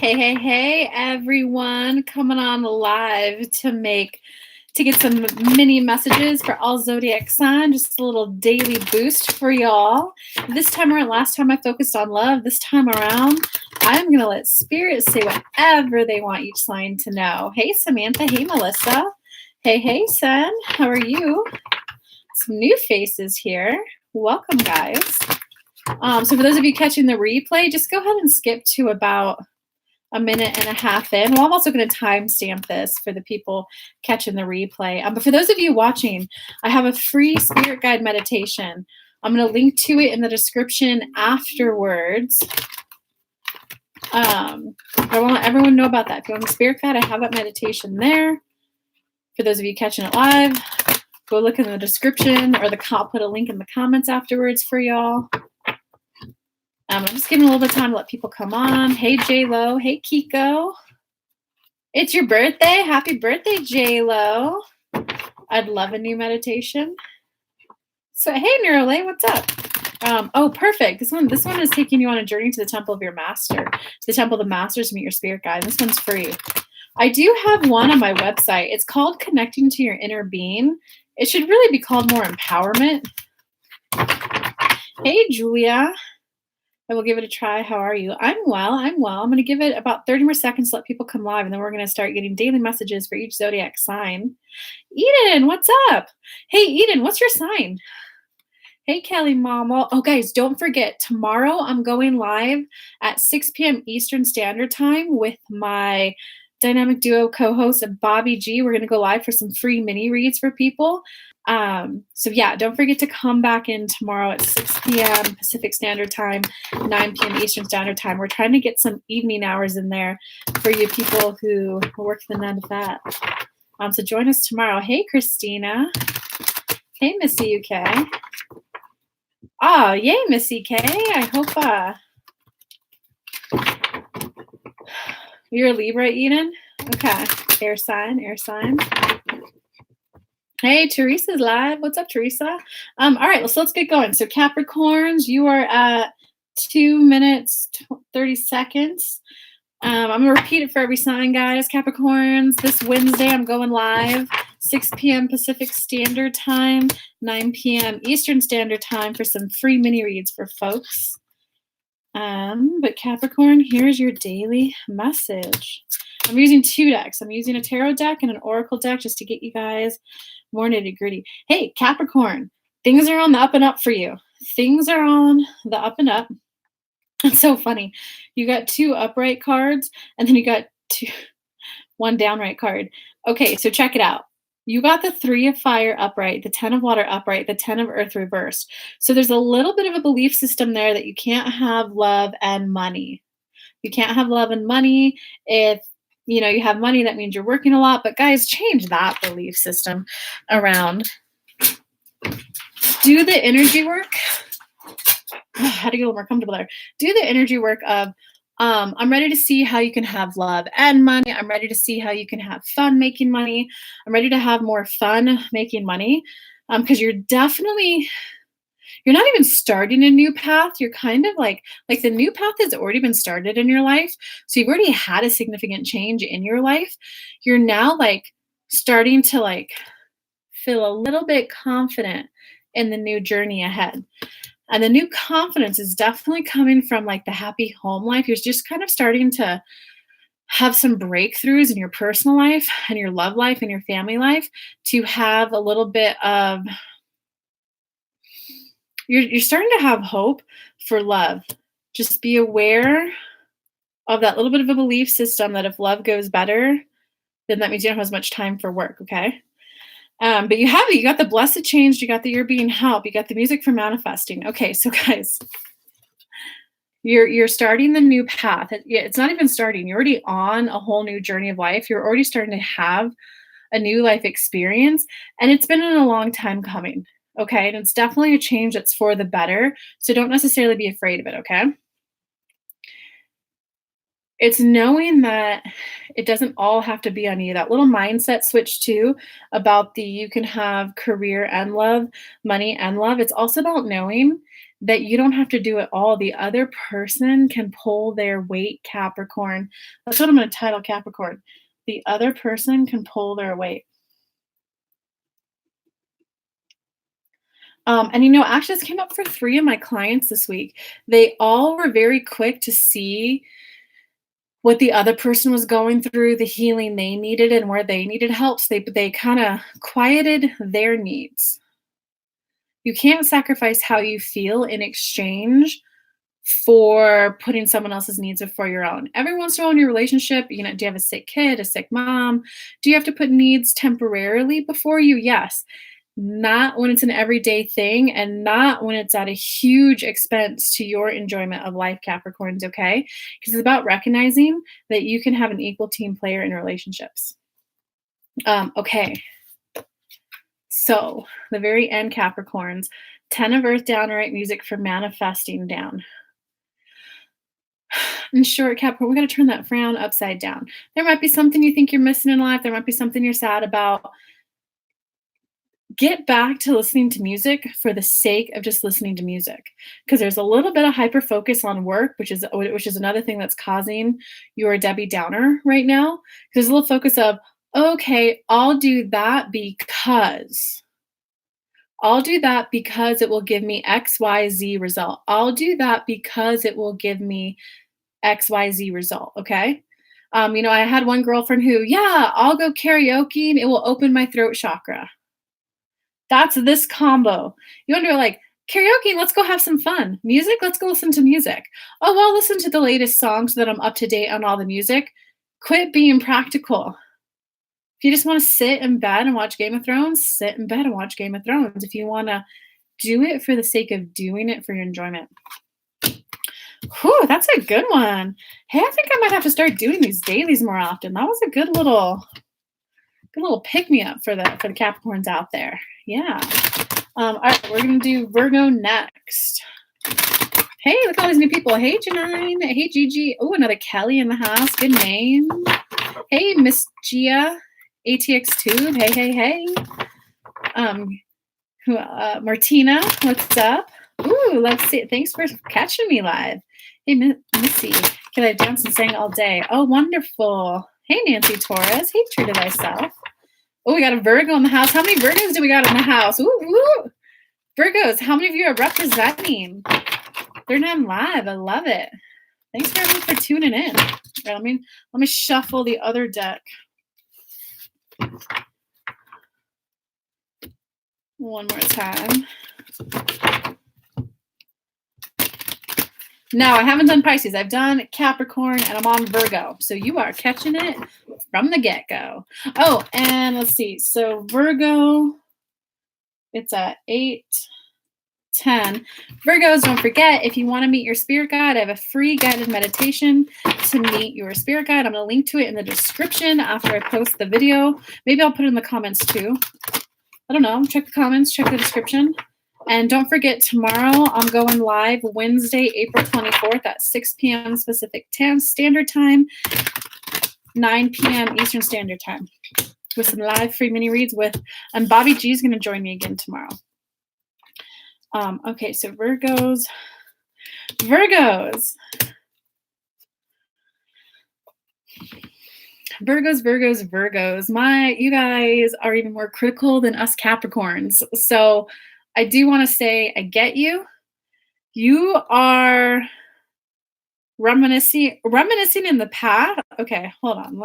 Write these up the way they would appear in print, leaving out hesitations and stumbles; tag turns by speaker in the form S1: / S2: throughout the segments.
S1: Hey, everyone, coming on live to get some mini messages for all Zodiac sign, just a little daily boost for y'all. This time around, last time I focused on love, this time around, I'm going to let Spirit say whatever they want each sign to know. Hey, Samantha. Hey, Melissa. Hey, Sen. How are you? Some new faces here. Welcome, guys. So for those of you catching the replay, just go ahead and skip to about a minute and a half in. Well, I'm also going to timestamp this for the people catching the replay. But for those of you watching, I have a free spirit guide meditation. I'm going to link to it in the description afterwards. I want to let everyone know about that. If you want a spirit guide, I have that meditation there. For those of you catching it live, go look in the description, or I'll put a link in the comments afterwards for y'all. I'm just giving a little bit of time to let people come on. Hey, J-Lo. Hey, Kiko. It's your birthday. Happy birthday, J-Lo. I'd love a new meditation. So, hey, Neuralay, what's up? Oh, perfect. This one is taking you on a journey to the Temple of your Master, to the Temple of the Masters to meet your spirit guide. This one's free. I do have one on my website. It's called Connecting to Your Inner Being. It should really be called more Empowerment. Hey, Julia. I will give it a try. How are you? I'm well. I'm going to give it about 30 more seconds to let people come live, and then we're going to start getting daily messages for each zodiac sign. Eden, what's up? Hey, Eden, what's your sign? Hey, Kelly Mama. Oh, guys, don't forget, tomorrow I'm going live at 6 p.m. Eastern Standard Time with my dynamic duo co-host Bobby G. We're going to go live for some free mini reads for people. So yeah, don't forget to come back in tomorrow at 6 p.m. Pacific Standard Time, 9 p.m. Eastern Standard Time. We're trying to get some evening hours in there for you people who work the 9 to 5. So join us tomorrow. Hey, Christina. Hey, Missy UK. Oh, yay, Missy K. I hope you're a Libra, Eden. Okay. Air sign. Hey, Teresa's live. What's up, Teresa? All right, so let's get going. So Capricorns, you are at 2 minutes, 30 seconds. I'm going to repeat it for every sign, guys. Capricorns, this Wednesday, I'm going live, 6 p.m. Pacific Standard Time, 9 p.m. Eastern Standard Time for some free mini reads for folks. But Capricorn, here's your daily message. I'm using 2 decks. I'm using a tarot deck and an oracle deck just to get you guys more nitty gritty. Hey, Capricorn, things are on the up and up for you. Things are on the up and up. It's so funny. You got 2 upright cards, and then you got 1 downright card. Okay, so check it out. You got the 3 of fire upright, the 10 of water upright, the 10 of earth reversed. So there's a little bit of a belief system there that you can't have love and money. You can't have love and money. If you have money, that means you're working a lot. But guys, change that belief system around. Do the energy work. How to get a little more comfortable there. Do the energy work of, I'm ready to see how you can have love and money. I'm ready to see how you can have fun making money. I'm ready to have more fun making money. Because you're not even starting a new path. You're kind of like the new path has already been started in your life. So you've already had a significant change in your life. You're now starting to feel a little bit confident in the new journey ahead. And the new confidence is definitely coming from the happy home life. You're just kind of starting to have some breakthroughs in your personal life and your love life and your family life to have a little bit of, you're starting to have hope for love. Just be aware of that little bit of a belief system that if love goes better, then that means you don't have as much time for work, okay? But you got the blessed change, you got the you're being helped, you got the music for manifesting. Okay, so guys, you're starting the new path. It's not even starting. You're already on a whole new journey of life. You're already starting to have a new life experience, and it's been in a long time coming. Okay, and it's definitely a change that's for the better. So don't necessarily be afraid of it, okay? It's knowing that it doesn't all have to be on you. That little mindset switch too about you can have career and love, money and love. It's also about knowing that you don't have to do it all. The other person can pull their weight, Capricorn. That's what I'm going to title Capricorn. The other person can pull their weight. And actually, this came up for 3 of my clients this week. They all were very quick to see what the other person was going through, the healing they needed, and where they needed help. So they kind of quieted their needs. You can't sacrifice how you feel in exchange for putting someone else's needs before your own. Every once in a while in your relationship, do you have a sick kid, a sick mom? Do you have to put needs temporarily before you? Yes. Not when it's an everyday thing, and not when it's at a huge expense to your enjoyment of life, Capricorns, okay? Because it's about recognizing that you can have an equal team player in relationships. Okay. So the very end, Capricorns, 10 of Earth down, right? Music for manifesting down. In short, Capricorn, we got to turn that frown upside down. There might be something you think you're missing in life. There might be something you're sad about. Get back to listening to music for the sake of just listening to music, because there's a little bit of hyper focus on work, which is another thing that's causing your Debbie Downer right now. There's a little focus of, okay, I'll do that because it will give me XYZ result. I'll do that because it will give me XYZ result. Okay. I had one girlfriend who, I'll go karaoke and it will open my throat chakra. That's this combo. You wonder, like, karaoke, let's go have some fun. Music, let's go listen to music. Oh, well, listen to the latest song so that I'm up to date on all the music. Quit being practical. If you just want to sit in bed and watch Game of Thrones, sit in bed and watch Game of Thrones. If you want to do it for the sake of doing it for your enjoyment. Whew, that's a good one. Hey, I think I might have to start doing these dailies more often. That was a good little pick-me-up for the Capricorns out there. Yeah. All right, we're going to do Virgo next. Hey, look at all these new people. Hey, Janine. Hey, Gigi. Oh, another Kelly in the house. Good name. Hey, Miss Gia. ATX2. Hey. Martina, what's up? Ooh, let's see. Thanks for catching me live. Hey, Missy. Can I dance and sing all day? Oh, wonderful. Hey, Nancy Torres. Hey, true to thyself. Oh, we got a Virgo in the house. How many Virgos do we got in the house? Ooh. Virgos, how many of you are representing? They're not live. I love it. Thanks everyone for tuning in. All right, let me shuffle the other deck. One more time. No, I haven't done Pisces. I've done Capricorn, and I'm on Virgo. So you are catching it from the get-go. Oh, and let's see. So Virgo, it's at 8:10. Virgos, don't forget, if you want to meet your spirit guide, I have a free guided meditation to meet your spirit guide. I'm going to link to it in the description after I post the video. Maybe I'll put it in the comments too. I don't know. Check the comments, check the description. And don't forget, tomorrow I'm going live Wednesday, April 24th at 6 p.m. Pacific Standard Time, 9 p.m. Eastern Standard Time with some live free mini reads and Bobby G is going to join me again tomorrow. Okay, so Virgos. You guys are even more critical than us Capricorns. So I do want to say, I get you. You are reminiscing in the past. Okay, hold on.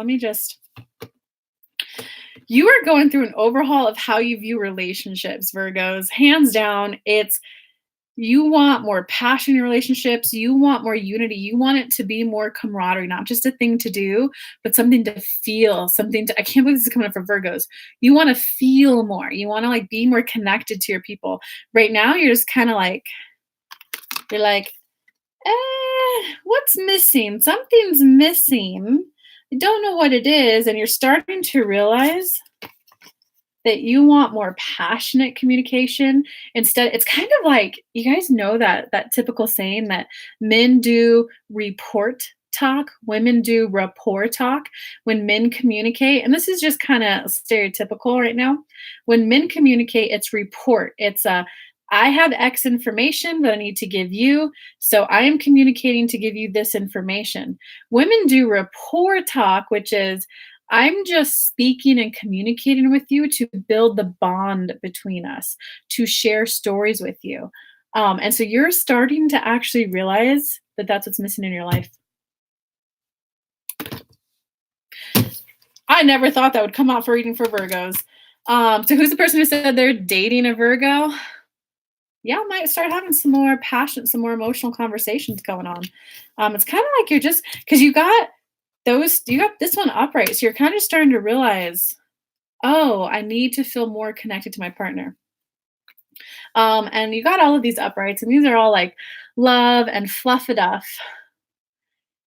S1: You are going through an overhaul of how you view relationships, Virgos. Hands down, you want more passion in relationships. You want more unity. You want it to be more camaraderie, not just a thing to do, but something to feel, I can't believe this is coming up for Virgos. You want to feel more. You want to be more connected to your people. Right now, you're just kind of you're like, what's missing? Something's missing. I don't know what it is. And you're starting to realize that you want more passionate communication. Instead, it's kind of like, you guys know that typical saying that men do report talk, women do rapport talk. When men communicate, and this is just kind of stereotypical right now, when men communicate, it's report. It's I have X information that I need to give you, so I am communicating to give you this information. Women do rapport talk, which is I'm just speaking and communicating with you to build the bond between us, to share stories with you. And so you're starting to actually realize that that's what's missing in your life. I never thought that would come out for reading for Virgos. So who's the person who said they're dating a Virgo? Yeah, might start having some more passion, some more emotional conversations going on. It's kind of like you're just because you got this one upright, so you're kind of starting to realize, oh, I need to feel more connected to my partner. And you got all of these uprights, and these are all like love and fluffaduff.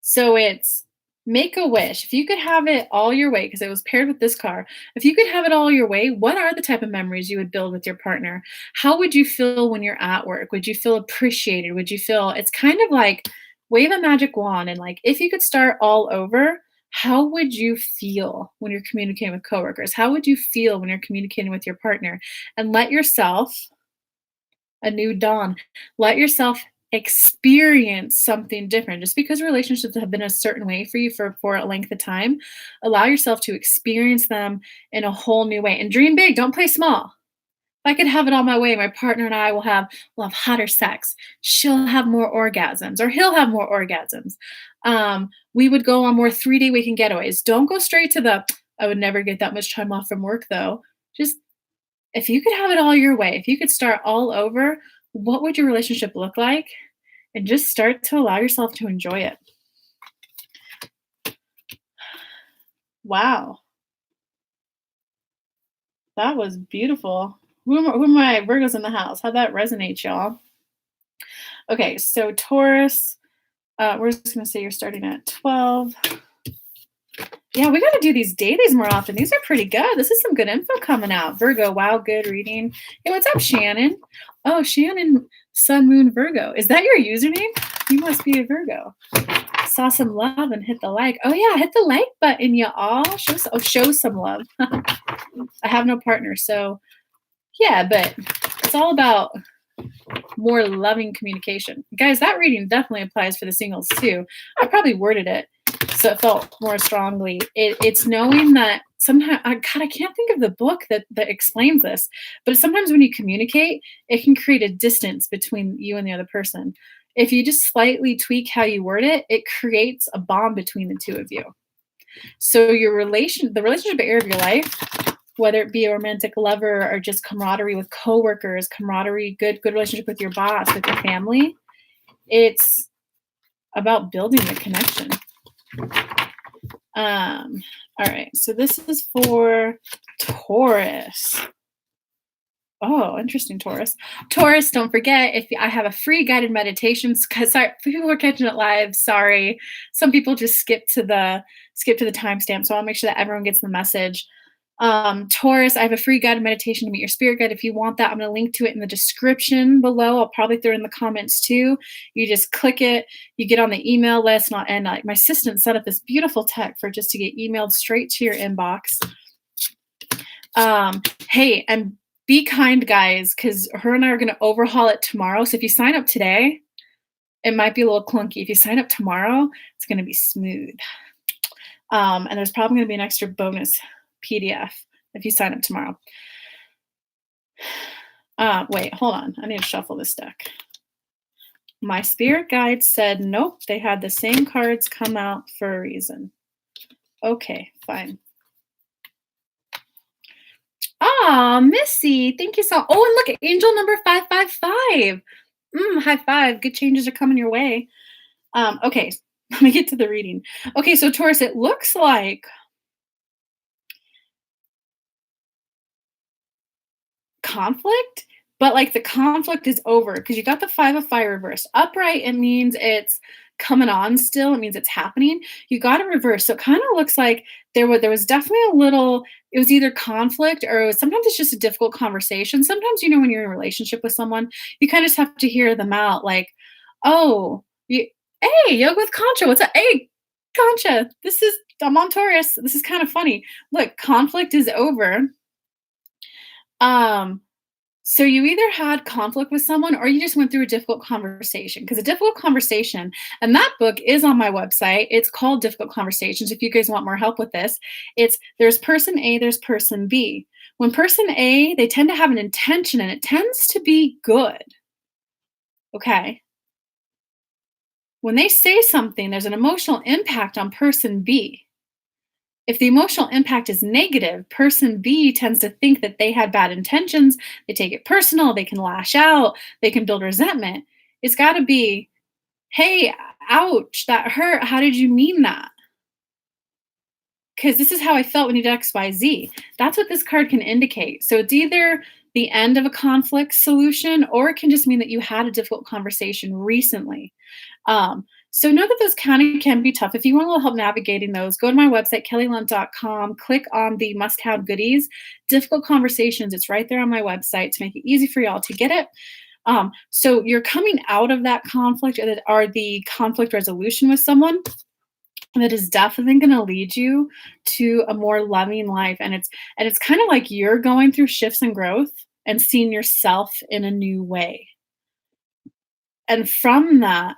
S1: So it's make a wish. If you could have it all your way, because it was paired with this car, if you could have it all your way, what are the type of memories you would build with your partner? How would you feel when you're at work? Would you feel appreciated? Would you feel it's kind of like wave a magic wand and like if you could start all over, how would you feel when you're communicating with coworkers? How would you feel when you're communicating with your partner? And let yourself a new dawn. Let yourself experience something different. Just because relationships have been a certain way for you for a length of time, allow yourself to experience them in a whole new way. And dream big, don't play small. If I could have it all my way, my partner and I will have hotter sex. She'll have more orgasms, or he'll have more orgasms. We would go on more 3-day weekend getaways. Don't go straight to the I would never get that much time off from work though. Just if you could have it all your way, if you could start all over, what would your relationship look like? And just start to allow yourself to enjoy it. Wow. That was beautiful. Who are my Virgos in the house? How'd that resonate, y'all? Okay, so Taurus, we're just going to say you're starting at 12. Yeah, we got to do these dailies more often. These are pretty good. This is some good info coming out. Virgo, wow, good reading. Hey, what's up, Shannon? Oh, Shannon, Sun, Moon, Virgo. Is that your username? You must be a Virgo. Saw some love and hit the like. Oh, yeah, hit the like button, y'all. Show some love. I have no partner, so yeah, but it's all about more loving communication. Guys, that reading definitely applies for the singles too. I probably worded it so it felt more strongly. It's knowing that sometimes, I can't think of the book that explains this, but sometimes when you communicate, it can create a distance between you and the other person. If you just slightly tweak how you word it, it creates a bond between the two of you. So the relationship area of your life, whether it be a romantic lover or just camaraderie with coworkers, camaraderie, good relationship with your boss, with your family, it's about building the connection. All right, so this is for Taurus. Oh, interesting, Taurus. Taurus, don't forget, if I have a free guided meditations, because people who are catching it live, sorry. Some people just skip to the timestamp, so I'll make sure that everyone gets the message. Taurus, I have a free guided meditation to meet your spirit guide. If you want that, I'm going to link to it in the description below. I'll probably throw it in the comments too. You just click it, you get on the email list, and my assistant set up this beautiful tech for just to get emailed straight to your inbox. Hey, and be kind, guys, because her and I are going to overhaul it tomorrow. So if you sign up today, it might be a little clunky. If you sign up tomorrow, it's going to be smooth. And there's probably going to be an extra bonus PDF if you sign up tomorrow. Wait, hold on. I need to shuffle this deck. My spirit guide said, nope, they had the same cards come out for a reason. Okay, fine. Missy, thank you so. Oh, and look at angel number 555. High five. Good changes are coming your way. Okay, let me get to the reading. Okay, so Taurus, it looks like conflict, but like the conflict is over because you got the 5 of fire reversed. Upright, it means it's coming on still. It means it's happening. You got it reversed. So it kind of looks like there was definitely a little, it was either conflict or sometimes it's just a difficult conversation. Sometimes, when you're in a relationship with someone, you kind of just have to hear them out like, oh, hey, yoga with Concha. What's up? Hey, Concha, I'm on Taurus. This is kind of funny. Look, conflict is over. So you either had conflict with someone or you just went through a difficult conversation. Because a difficult conversation, and that book is on my website. It's called Difficult Conversations. If you guys want more help with this, there's person A, there's person B. When person A, they tend to have an intention and it tends to be good. Okay. When they say something, there's an emotional impact on person B. If the emotional impact is negative, person B tends to think that they had bad intentions. They take it personal. They can lash out. They can build resentment. It's got to be, hey, ouch, that hurt. How did you mean that? Because this is how I felt when you did X, Y, Z. That's what this card can indicate. So it's either the end of a conflict solution, or it can just mean that you had a difficult conversation recently. So know that those can be tough. If you want a little help navigating those, go to my website, kellylunt.com, click on the must-have goodies, difficult conversations. It's right there on my website to make it easy for y'all to get it. So you're coming out of that conflict or the conflict resolution with someone that is definitely going to lead you to a more loving life. And it's kind of like you're going through shifts and growth and seeing yourself in a new way. And from that,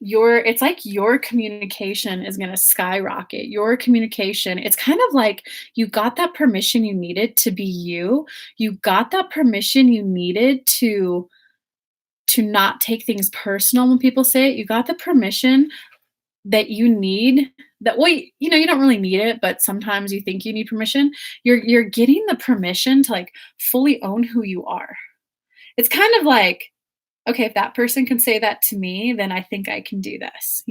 S1: it's like your communication is going to skyrocket. Your communication, it's kind of like you got that permission you needed to be you. You got that permission you needed to not take things personal when people say it. You got the permission that you need that, well, you don't really need it, but sometimes you think you need permission. You're getting the permission to like fully own who you are. It's kind of like, okay, if that person can say that to me, then I think I can do this,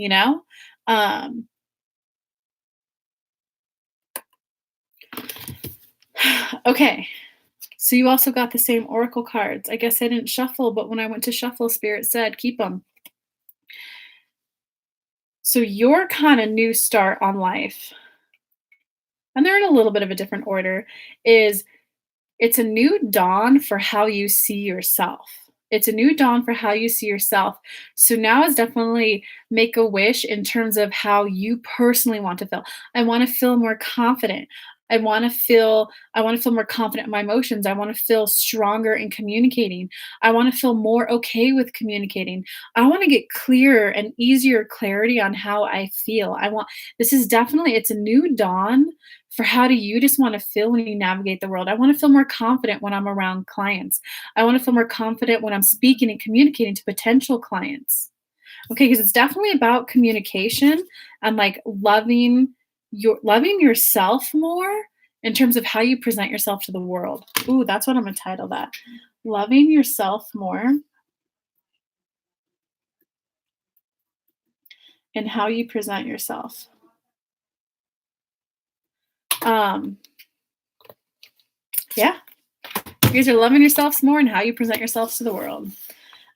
S1: Okay. So you also got the same oracle cards. I guess I didn't shuffle, but when I went to shuffle, Spirit said, keep them. So your kind of new start on life, and they're in a little bit of a different order, it's a new dawn for how you see yourself. It's a new dawn for how you see yourself. So now is definitely make a wish in terms of how you personally want to feel. I want to feel more confident. I want to feel more confident in my emotions. I want to feel stronger in communicating. I want to feel more okay with communicating. I want to get clearer and easier clarity on how I feel. It's a new dawn for how do you just want to feel when you navigate the world. I want to feel more confident when I'm around clients. I want to feel more confident when I'm speaking and communicating to potential clients. Okay, because it's definitely about communication and like loving yourself more in terms of how you present yourself to the world. Ooh, that's what I'm going to title that. Loving yourself more and how you present yourself. Yeah. You guys are loving yourselves more and how you present yourselves to the world.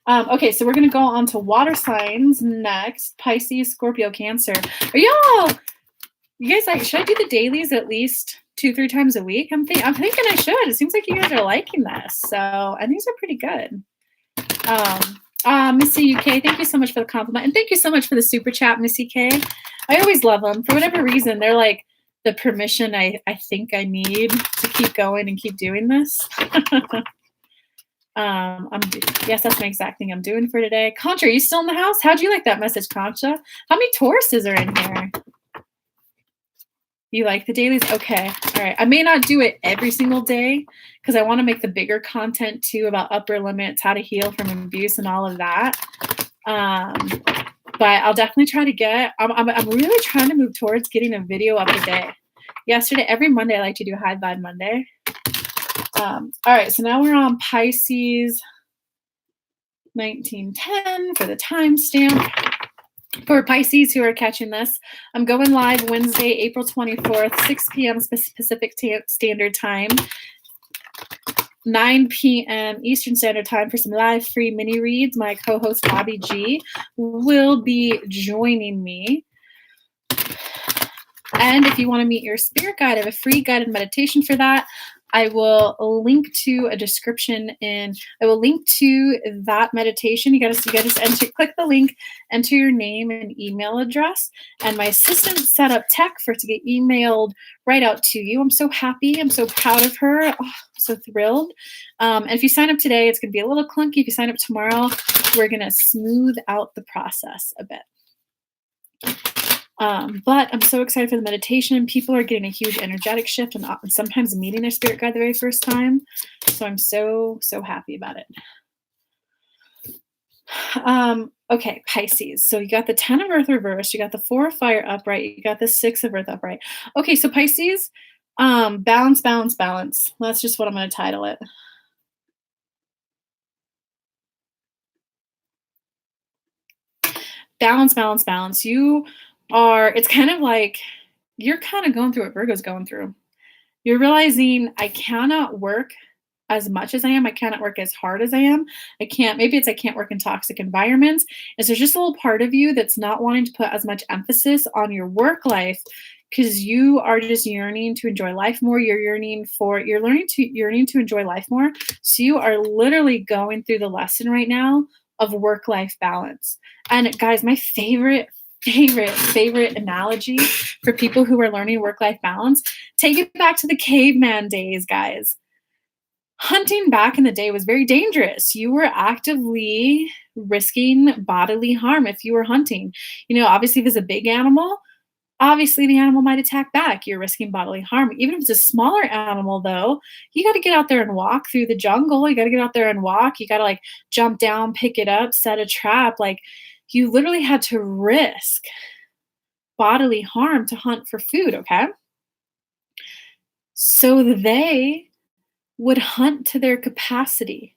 S1: Okay, so we're going to go on to water signs next. Pisces, Scorpio, Cancer. You guys like, should I do the dailies at least 2-3 times a week? I'm thinking I should. It seems like you guys are liking this. And these are pretty good. Missy UK, thank you so much for the compliment. And thank you so much for the super chat, Missy K. I always love them. For whatever reason, they're like the permission I think I need to keep going and keep doing this. Yes, that's my exact thing I'm doing for today. Contra, are you still in the house? How'd you like that message, Contra? How many Tauruses are in here? You like the dailies? Okay. All right. I may not do it every single day because I want to make the bigger content too about upper limits, how to heal from abuse and all of that. But I'll definitely try to I'm really trying to move towards getting a video up a day. Every Monday, I like to do High Vibe Monday. All right. So now we're on Pisces 1910 for the timestamp. For Pisces who are catching this, I'm going live Wednesday, April 24th, 6 p.m. Pacific Standard Time, 9 p.m. Eastern Standard Time for some live free mini reads. My co-host Bobby G will be joining me. And if you want to meet your spirit guide, I have a free guided meditation for that. I will link to a description I will link to that meditation. You gotta click the link, enter your name and email address, and my assistant set up tech for it to get emailed right out to you. I'm so happy. I'm so proud of her. Oh, I'm so thrilled. And if you sign up today, it's gonna be a little clunky. If you sign up tomorrow, we're gonna smooth out the process a bit. But I'm so excited for the meditation. People are getting a huge energetic shift and sometimes meeting their spirit guide the very first time. So I'm so happy about it. Okay, Pisces. So you got the 10 of Earth reversed, you got the 4 of Fire upright, you got the 6 of Earth upright. Okay, so Pisces, balance, balance, balance. That's just what I'm going to title it. Balance, balance, balance. It's kind of like you're kind of going through what Virgo's going through. You're realizing I cannot work as much as I am. I cannot work as hard as I am. I can't work in toxic environments. And so there's just a little part of you that's not wanting to put as much emphasis on your work life because you are just yearning to enjoy life more. You're yearning to enjoy life more. So you are literally going through the lesson right now of work-life balance. And guys, my favorite analogy for people who are learning work-life balance, take it back to the caveman days, guys. Hunting back in the day was very dangerous. You were actively risking bodily harm if you were hunting. Obviously, if it's a big animal, obviously the animal might attack back. You're risking bodily harm. Even if it's a smaller animal, though, you got to get out there and walk through the jungle. You got to get out there and walk. You got to jump down, pick it up, set a trap. You literally had to risk bodily harm to hunt for food, okay? So they would hunt to their capacity.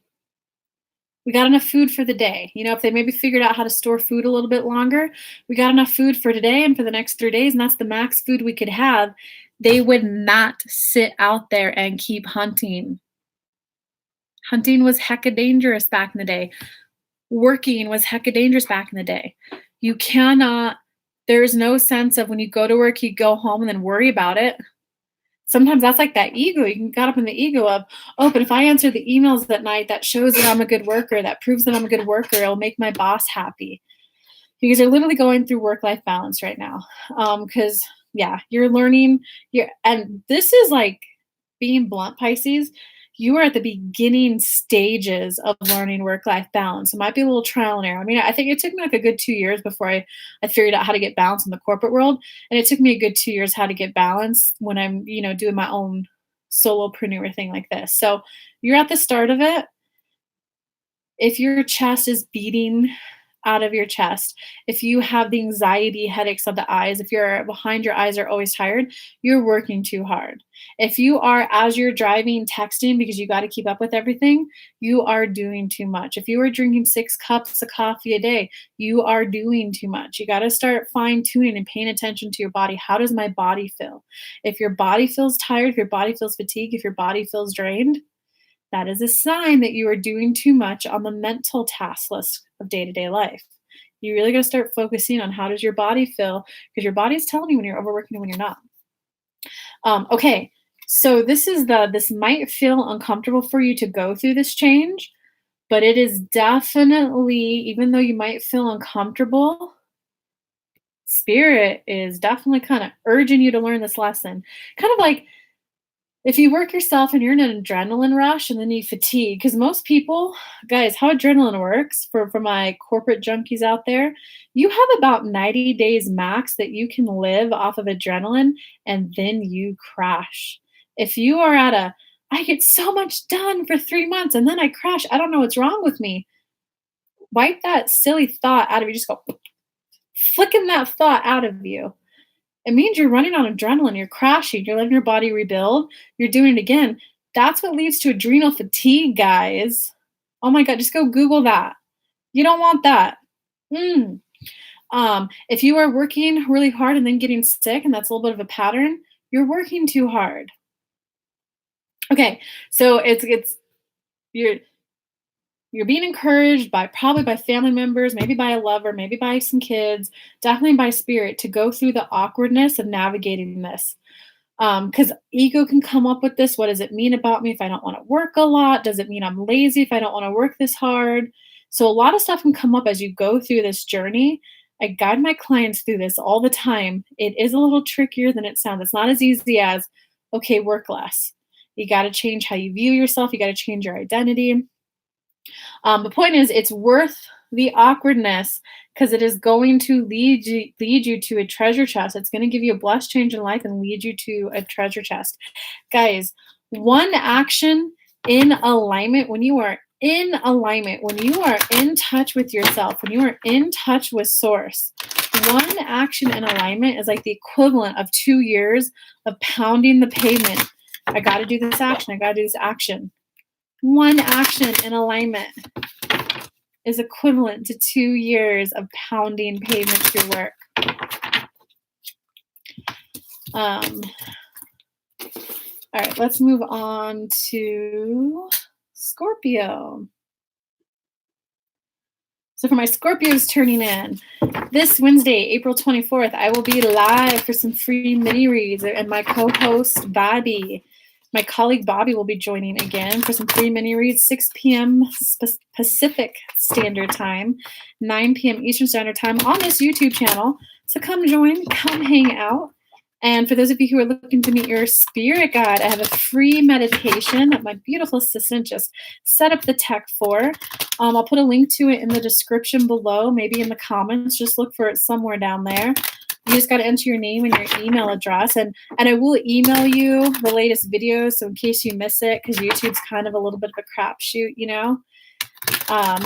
S1: We got enough food for the day. If they maybe figured out how to store food a little bit longer, we got enough food for today and for the next 3 days, and that's the max food we could have. They would not sit out there and keep hunting. Hunting was hecka dangerous back in the day. Working was hecka dangerous back in the day. There's no sense of when you go to work, you go home and then worry about it. Sometimes that's like that ego. You can get up in the ego of, but if I answer the emails at night, that shows that I'm a good worker, that proves that I'm a good worker, it'll make my boss happy. You guys are literally going through work-life balance right now. Because you're learning, and this is being blunt, Pisces, you are at the beginning stages of learning work-life balance. It might be a little trial and error. I mean, I think it took me a good 2 years before I figured out how to get balance in the corporate world. And it took me a good 2 years how to get balance when I'm, doing my own solopreneur thing like this. So you're at the start of it. If your chest is beating out of your chest, if you have the anxiety, headaches of the eyes, if your behind your eyes are always tired, you're working too hard. If you are, as you're driving, texting because you got to keep up with everything, you are doing too much. If you are drinking 6 cups of coffee a day, you are doing too much. You got to start fine tuning and paying attention to your body. How does my body feel? If your body feels tired, if your body feels fatigued, if your body feels drained, that is a sign that you are doing too much on the mental task list of day-to-day life. You really got to start focusing on how does your body feel, because your body is telling you when you're overworking and when you're not. Okay, so this might feel uncomfortable for you to go through this change, but it is definitely, even though you might feel uncomfortable, Spirit is definitely kind of urging you to learn this lesson. Kind of like if you work yourself and you're in an adrenaline rush and then you fatigue, because most people, guys, how adrenaline works for my corporate junkies out there, you have about 90 days max that you can live off of adrenaline and then you crash. If you are I get so much done for 3 months and then I crash, I don't know what's wrong with me. Wipe that silly thought out of you. Just go flicking that thought out of you. It means you're running on adrenaline, you're crashing, you're letting your body rebuild, you're doing it again. That's what leads to adrenal fatigue, guys. Oh my God, just go Google that. You don't want that. If you are working really hard and then getting sick, and that's a little bit of a pattern, you're working too hard. Okay, so you're being encouraged probably by family members, maybe by a lover, maybe by some kids, definitely by Spirit, to go through the awkwardness of navigating this. Because ego can come up with this. What does it mean about me if I don't want to work a lot? Does it mean I'm lazy if I don't want to work this hard? So a lot of stuff can come up as you go through this journey. I guide my clients through this all the time. It is a little trickier than it sounds. It's not as easy as, okay, work less. You got to change how you view yourself. You got to change your identity. The point is, it's worth the awkwardness because it is going to lead you to a treasure chest. It's going to give you a blessed change in life and lead you to a treasure chest. Guys, one action in alignment, when you are in alignment, when you are in touch with yourself, when you are in touch with source, one action in alignment is like the equivalent of 2 years of pounding the pavement. I got to do this action. I got to do this action. One action in alignment is equivalent to 2 years of pounding pavement through work. All right, let's move on to Scorpio. So for my Scorpios turning in, this Wednesday, April 24th, I will be live for some free mini reads, and my co-host, Bobby, my colleague Bobby, will be joining again for some free mini reads, 6 p.m. Pacific Standard Time, 9 p.m. Eastern Standard Time on this YouTube channel. So come join, come hang out. And for those of you who are looking to meet your spirit guide, I have a free meditation that my beautiful assistant just set up the tech for. I'll put a link to it in the description below, maybe in the comments. Just look for it somewhere down there. You just got to enter your name and your email address. And I will email you the latest videos, so in case you miss it, because YouTube's kind of a little bit of a crapshoot, you know.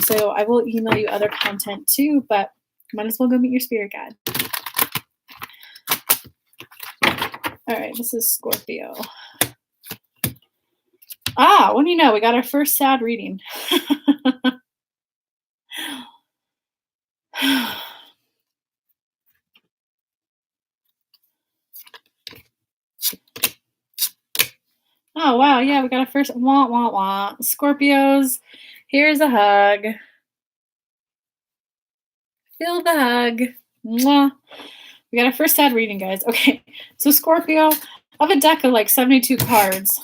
S1: So I will email you other content too, but might as well go meet your spirit guide. All right, this is Scorpio. What do you know? We got our first sad reading. Oh, wow. Yeah, we got a first wah, wah, wah. Scorpios, here's a hug. Feel the hug. Mwah. We got our first sad reading, guys. Okay, so Scorpio, of a deck of like 72 cards,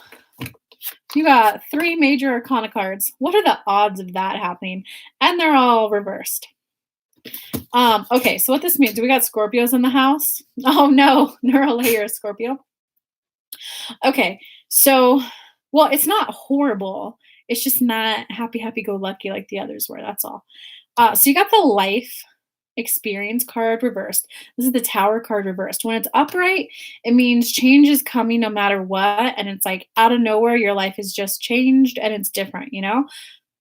S1: you got 3 major arcana cards. What are the odds of that happening? And they're all reversed. Okay, so what this means, we got Scorpios in the house. Oh no, neural layer Scorpio. Okay, so, well, it's not horrible. It's just not happy-go-lucky like the others were. That's all. So you got the life experience card reversed. This is the Tower card reversed. When it's upright, it means change is coming no matter what. And it's like out of nowhere, your life has just changed and it's different, you know?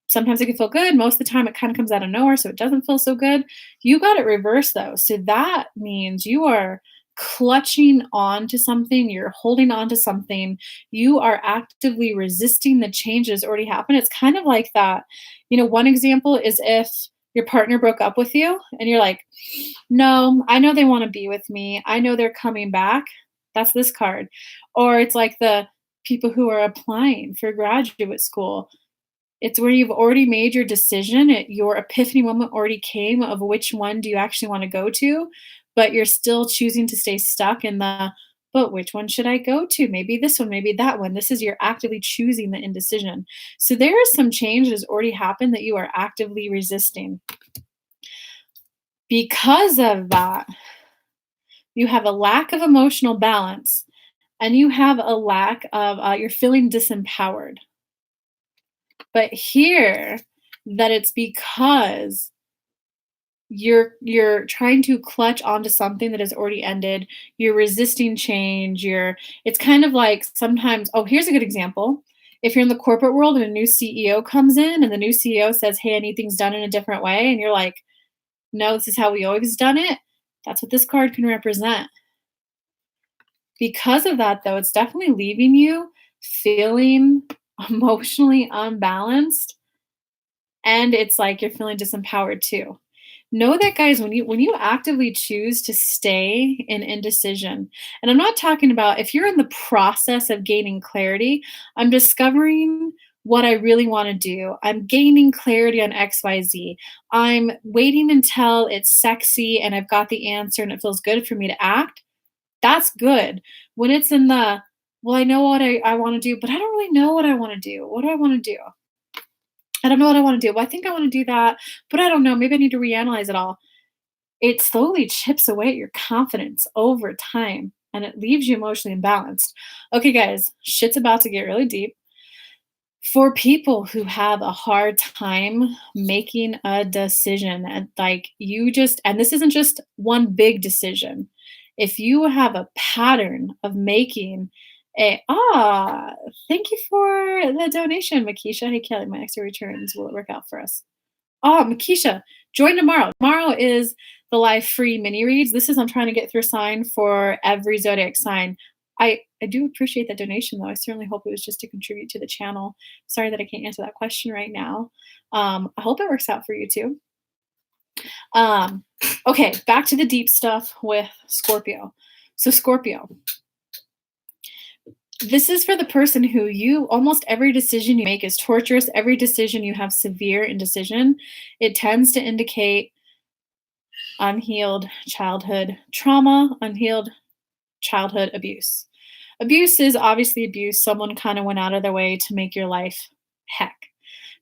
S1: Sometimes it can feel good. Most of the time it kind of comes out of nowhere, so it doesn't feel so good. You got it reversed though. So that means you are clutching on to something, you're holding on to something, you are actively resisting the change that's already happened. It's kind of like that. You know, one example is if your partner broke up with you and you're like, no, I know they want to be with me. I know they're coming back. That's this card. Or it's like the people who are applying for graduate school. It's where you've already made your decision. Your epiphany moment already came of which one do you actually want to go to, but you're still choosing to stay stuck in the, but which one should I go to? Maybe this one, maybe that one. This is you're actively choosing the indecision. So there is some change that has already happened that you are actively resisting. Because of that, you have a lack of emotional balance and you have a lack of, you're feeling disempowered. But here, that it's because you're trying to clutch onto something that has already ended. You're resisting change. It's kind of like sometimes, here's a good example. If you're in the corporate world and a new CEO comes in and the new CEO says, hey, I need things done in a different way. And you're like, no, this is how we always done it. That's what this card can represent. Because of that, though, it's definitely leaving you feeling emotionally unbalanced. And it's like you're feeling disempowered too. Know that, guys, when you actively choose to stay in indecision, and I'm not talking about if you're in the process of gaining clarity, I'm discovering what I really want to do. I'm gaining clarity on XYZ. I'm waiting until it's sexy and I've got the answer and it feels good for me to act. That's good. When it's in the, well, I know what I want to do, but I don't really know what I want to do. What do I want to do? I don't know what I want to do. Well, I think I want to do that, but I don't know. Maybe I need to reanalyze it all. It slowly chips away at your confidence over time and it leaves you emotionally imbalanced. Okay, guys, shit's about to get really deep. For people who have a hard time making a decision, and like you just, and this isn't just one big decision. If you have a pattern of making thank you for the donation, Makisha. Hey, Kelly, my extra returns. Will it work out for us? Oh, Makisha, join tomorrow. Tomorrow is the live free mini reads. This is, I'm trying to get through a sign for every zodiac sign. I do appreciate that donation though. I certainly hope it was just to contribute to the channel. Sorry that I can't answer that question right now. I hope it works out for you too. Okay, back to the deep stuff with Scorpio. So Scorpio, this is for the person who almost every decision you make is torturous. Every decision you have severe indecision. It tends to indicate unhealed childhood trauma, unhealed childhood abuse. Abuse is obviously abuse. Someone kind of went out of their way to make your life heck.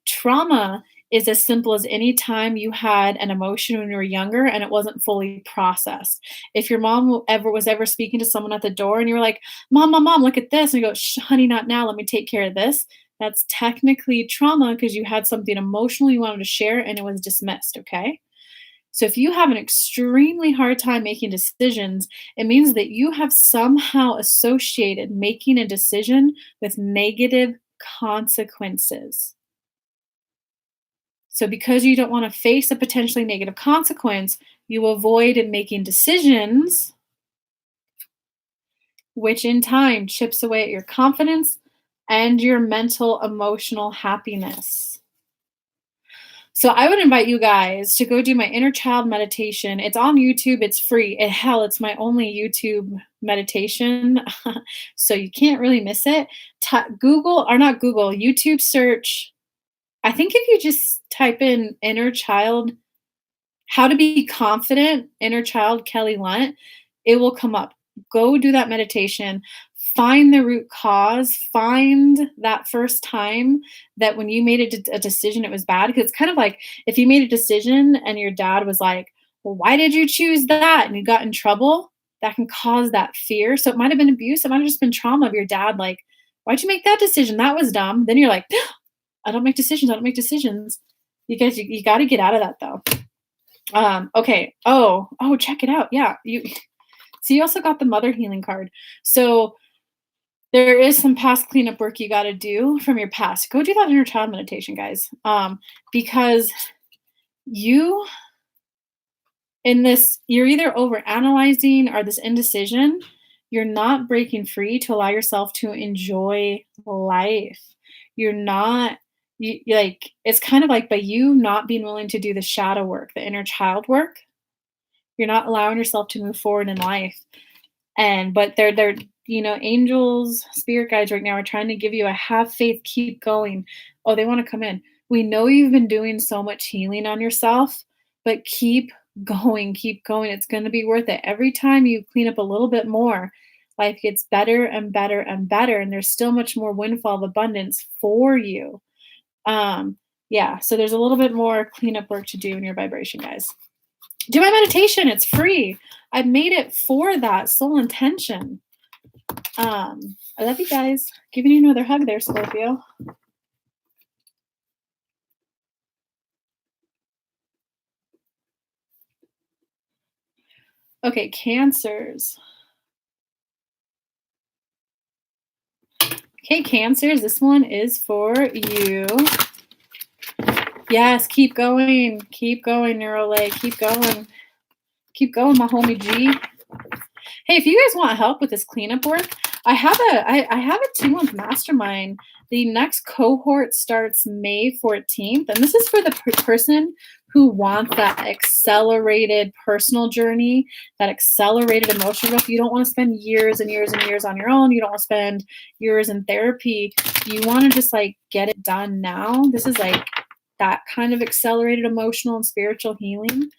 S1: Trauma is as simple as any time you had an emotion when you were younger and it wasn't fully processed. If your mom was ever speaking to someone at the door and you were like, Mom, look at this. And you go, honey, not now. Let me take care of this. That's technically trauma because you had something emotional you wanted to share and it was dismissed, okay? So if you have an extremely hard time making decisions, it means that you have somehow associated making a decision with negative consequences. So because you don't want to face a potentially negative consequence, you avoid making decisions, which in time chips away at your confidence and your mental, emotional happiness. So I would invite you guys to go do my inner child meditation. It's on YouTube. It's free. It's my only YouTube meditation. So you can't really miss it. YouTube search. I think if you just type in inner child, how to be confident, inner child, Kelly Lunt, it will come up. Go do that meditation. Find the root cause. Find that first time that when you made a decision, it was bad. Because it's kind of like if you made a decision and your dad was like, well, why did you choose that? And you got in trouble, that can cause that fear. So it might have been abuse. It might have just been trauma of your dad. Like, why'd you make that decision? That was dumb. Then you're like, I don't make decisions. I don't make decisions. You guys, you got to get out of that though. Okay. Oh, check it out. Yeah. So you also got the mother healing card. So there is some past cleanup work you got to do from your past. Go do that inner child meditation, guys. Because you're either over analyzing or this indecision. You're not breaking free to allow yourself to enjoy life. You're not, it's kind of like by you not being willing to do the shadow work, the inner child work, you're not allowing yourself to move forward in life. But they're angels, spirit guides right now are trying to give you a have faith, keep going. Oh, they want to come in. We know you've been doing so much healing on yourself, but keep going. It's going to be worth it. Every time you clean up a little bit more, life gets better and better and better. And there's still much more windfall of abundance for you. So there's a little bit more cleanup work to do in your vibration, guys. Do my meditation. It's free. I made it for that sole intention. I love you guys. Giving you another hug there, Scorpio. Okay, Cancers. Okay, Cancers, this one is for you. Yes, keep going. Keep going, Neurolay. Keep going. Keep going, my homie G. Hey, if you guys want help with this cleanup work, I have a 2-month mastermind. The next cohort starts May 14th, and this is for the person who wants that accelerated personal journey, that accelerated emotional growth. You don't want to spend years and years and years on your own. You don't want to spend years in therapy. You want to just get it done now. This is that kind of accelerated emotional and spiritual healing.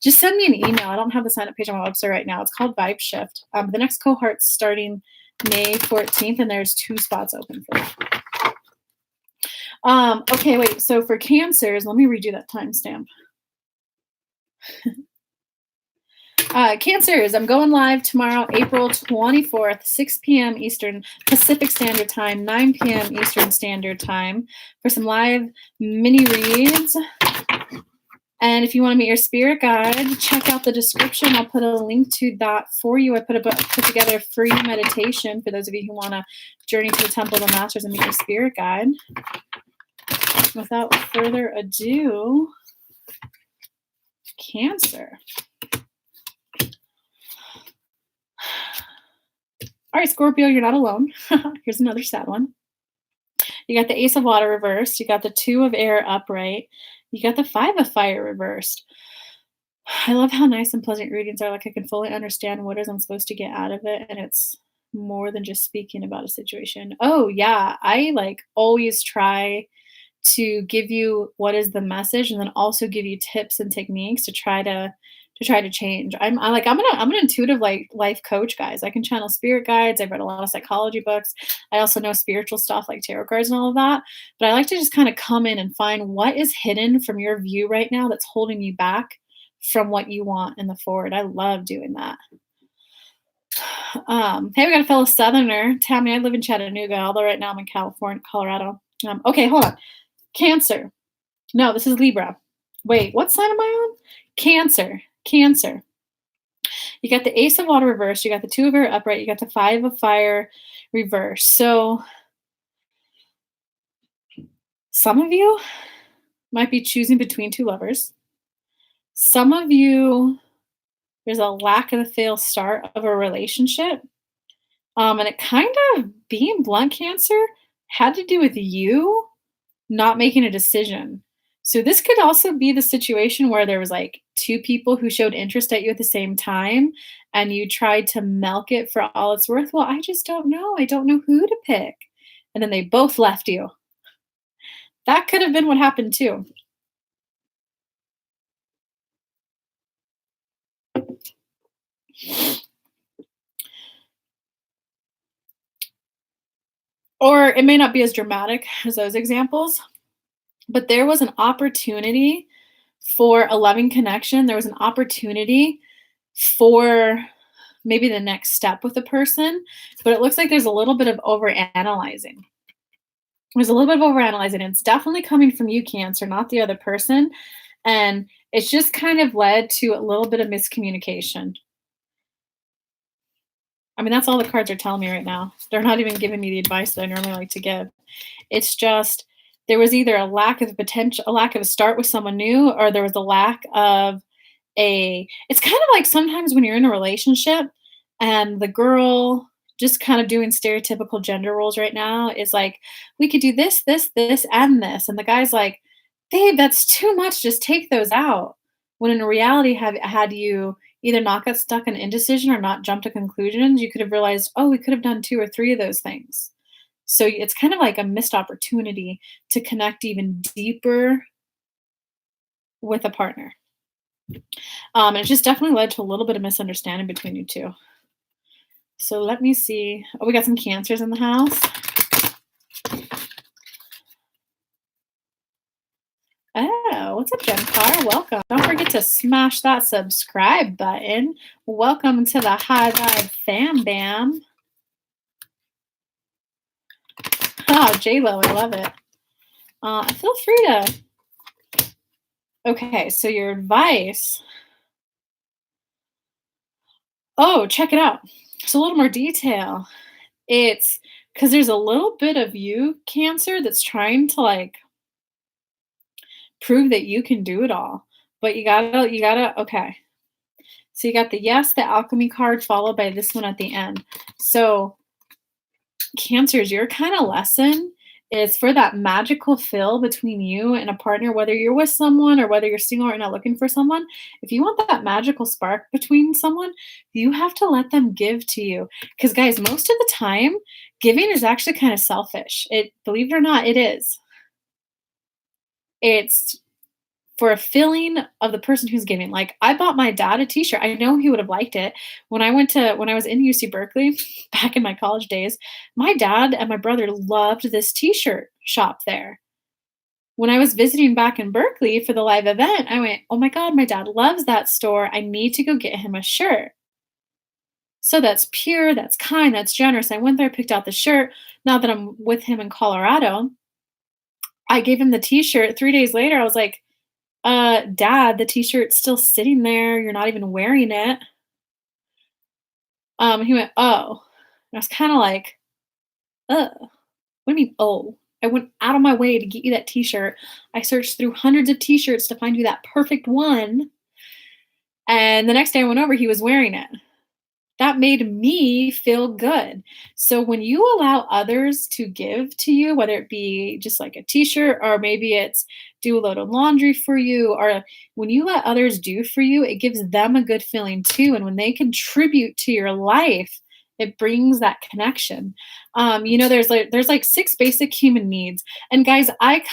S1: just send me an email. I don't have the sign up page on my website right now. It's called Vibe Shift. The next cohort's starting May 14th, and there's 2 spots open for that. Okay, wait. So for Cancers, let me redo that timestamp. Cancers, I'm going live tomorrow, April 24th, 6 p.m. Eastern Pacific Standard Time, 9 p.m. Eastern Standard Time for some live mini reads. And if you want to meet your spirit guide, check out the description. I'll put a link to that for you. I put together a free meditation for those of you who want to journey to the Temple of the Masters and meet your spirit guide. Without further ado, Cancer. All right, Scorpio, you're not alone. Here's another sad one. You got the Ace of Water reversed. You got the 2 of Air upright. You got the 5 of Fire reversed. I love how nice and pleasant readings are. Like I can fully understand what it is I'm supposed to get out of it. And it's more than just speaking about a situation. Oh, yeah. I like always try to give you what is the message and then also give you tips and techniques to try to change. I'm an intuitive life coach, guys. I can channel spirit guides. I've read a lot of psychology books. I also know spiritual stuff like tarot cards and all of that. But I like to just kind of come in and find what is hidden from your view right now that's holding you back from what you want in the forward. I love doing that. Hey, we got a fellow Southerner. Tammy, I live in Chattanooga, although right now I'm in California, Colorado. Okay, hold on. Cancer. No, this is Libra. Wait, what sign am I on? Cancer. You got the Ace of Water reversed. You got the 2 of Air upright. You got the 5 of Fire reversed. So some of you might be choosing between 2 lovers. Some of you, there's a lack of a fail start of a relationship. And it kind of, being blunt, Cancer, had to do with you not making a decision. So this could also be the situation where there was like 2 people who showed interest at you at the same time and you tried to milk it for all it's worth. Well, I just don't know. I don't know who to pick. And then they both left you. That could have been what happened too. Or it may not be as dramatic as those examples, but there was an opportunity for a loving connection. There was an opportunity for maybe the next step with the person, but it looks like there's a little bit of overanalyzing. There's a little bit of overanalyzing. It's definitely coming from you, Cancer, not the other person. And it's just kind of led to a little bit of miscommunication. I mean, that's all the cards are telling me right now. They're not even giving me the advice that I normally like to give. It's just there was either a lack of potential, a lack of a start with someone new, or there was a lack of it's kind of like sometimes when you're in a relationship and the girl just kind of doing stereotypical gender roles right now is like, we could do this, this, this, and this. And the guy's like, babe, that's too much. Just take those out. When in reality, had you either not got stuck in indecision or not jumped to conclusions, you could have realized, oh, we could have done 2 or 3 of those things. So it's kind of like a missed opportunity to connect even deeper with a partner. And it just definitely led to a little bit of misunderstanding between you 2. So let me see. Oh, we got some Cancers in the house. Oh, what's up, Jen Carr? Welcome. Don't forget to smash that subscribe button. Welcome to the High Vibe Fam Bam. Oh, J-Lo, I love it. Feel free to. Okay, so your advice. Oh, check it out. So a little more detail. It's because there's a little bit of you, Cancer, that's trying to like prove that you can do it all. But you gotta, okay. So you got the yes, the alchemy card followed by this one at the end. So Cancers, your kind of lesson is for that magical fill between you and a partner, whether you're with someone or whether you're single or not looking for someone. If you want that magical spark between someone, you have to let them give to you. Because guys, most of the time, giving is actually kind of selfish. Believe it or not, it is. It's for a feeling of the person who's giving. Like, I bought my dad a t-shirt. I know he would have liked it. When I was in UC Berkeley back in my college days, my dad and my brother loved this t-shirt shop there. When I was visiting back in Berkeley for the live event, I went, "Oh my God, my dad loves that store. I need to go get him a shirt." So that's pure, that's kind, that's generous. I went there, picked out the shirt. Now that I'm with him in Colorado, I gave him the t-shirt. 3 days later, I was like, Dad, the t-shirt's still sitting there. You're not even wearing it." He went, "Oh." And I was kind of like, "What do you mean, oh? I went out of my way to get you that t-shirt. I searched through hundreds of t-shirts to find you that perfect one. And the next day I went over, he was wearing it." That made me feel good. So when you allow others to give to you, whether it be just like a t-shirt, or maybe it's do a load of laundry for you, or when you let others do for you, it gives them a good feeling too. And when they contribute to your life, it brings that connection. There's like 6 basic human needs. And guys, I'm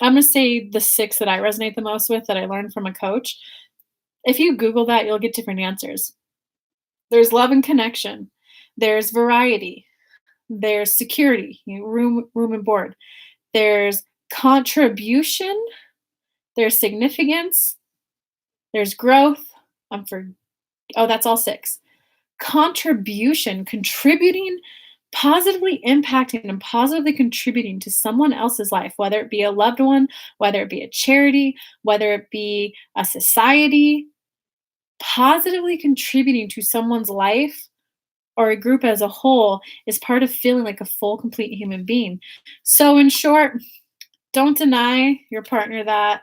S1: gonna say the 6 that I resonate the most with that I learned from a coach. If you Google that, you'll get different answers. There's love and connection. There's variety. There's security, room and board. There's contribution. There's significance. There's growth. That's all 6. Contribution, contributing, positively impacting and positively contributing to someone else's life, whether it be a loved one, whether it be a charity, whether it be a society. Positively contributing to someone's life or a group as a whole is part of feeling like a full, complete human being. So in short, don't deny your partner that.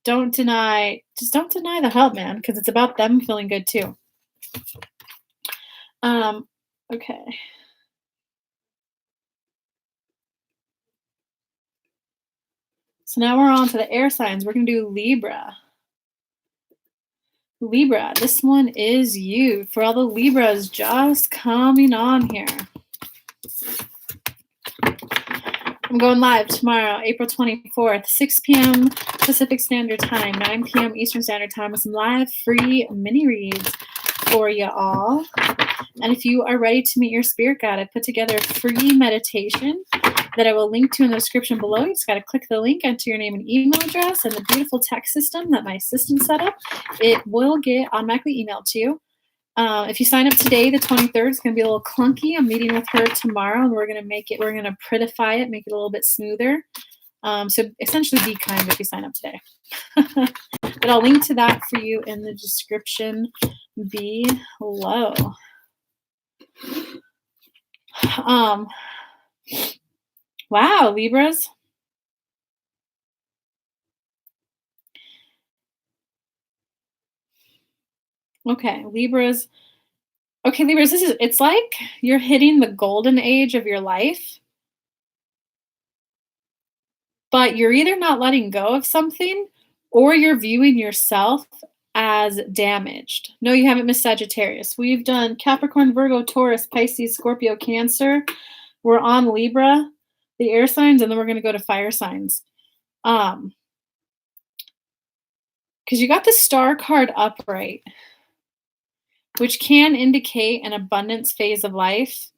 S1: Don't deny the help, man, because it's about them feeling good too. Okay. So now we're on to the air signs. We're going to do Libra. Libra, this one is you. For all the Libras just coming on here. I'm going live tomorrow, April 24th, 6 p.m. Pacific Standard Time, 9 p.m. Eastern Standard Time, with some live free mini reads for you all. And if you are ready to meet your spirit guide, I put together a free meditation that I will link to in the description below. You just got to click the link, enter your name and email address, and the beautiful text system that my assistant set up, it will get automatically emailed to you. If you sign up today, the 23rd, it's going to be a little clunky. I'm meeting with her tomorrow, and we're going to prettify it, make it a little bit smoother. So essentially be kind if you sign up today. But I'll link to that for you in the description below. Wow, Libras. Okay, Libras. It's like you're hitting the golden age of your life, but you're either not letting go of something or you're viewing yourself as damaged. No, you haven't missed Sagittarius. We've done Capricorn, Virgo, Taurus, Pisces, Scorpio, Cancer. We're on Libra, the air signs, and then we're going to go to fire signs. Because you got the star card upright, which can indicate an abundance phase of life,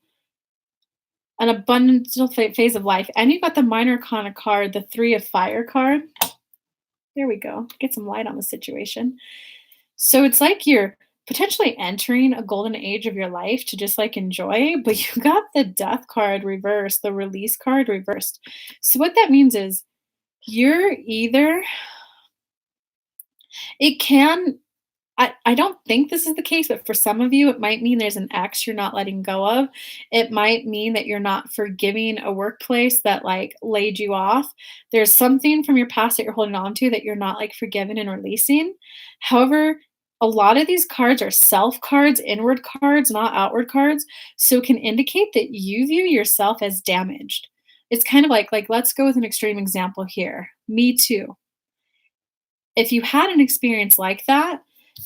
S1: an abundant phase of life. And you got the minor arcana card, the 3 of fire card. There we go. Get some light on the situation. So it's like you're potentially entering a golden age of your life to just like enjoy, but you got the death card reversed, the release card reversed. So what that means is you're either, it can, I don't think this is the case, but for some of you, it might mean there's an ex you're not letting go of. It might mean that you're not forgiving a workplace that like laid you off. There's something from your past that you're holding on to that you're not like forgiving and releasing. However, a lot of these cards are self cards, inward cards, not outward cards. So it can indicate that you view yourself as damaged. It's kind of like let's go with an extreme example here. Me too. If you had an experience like that,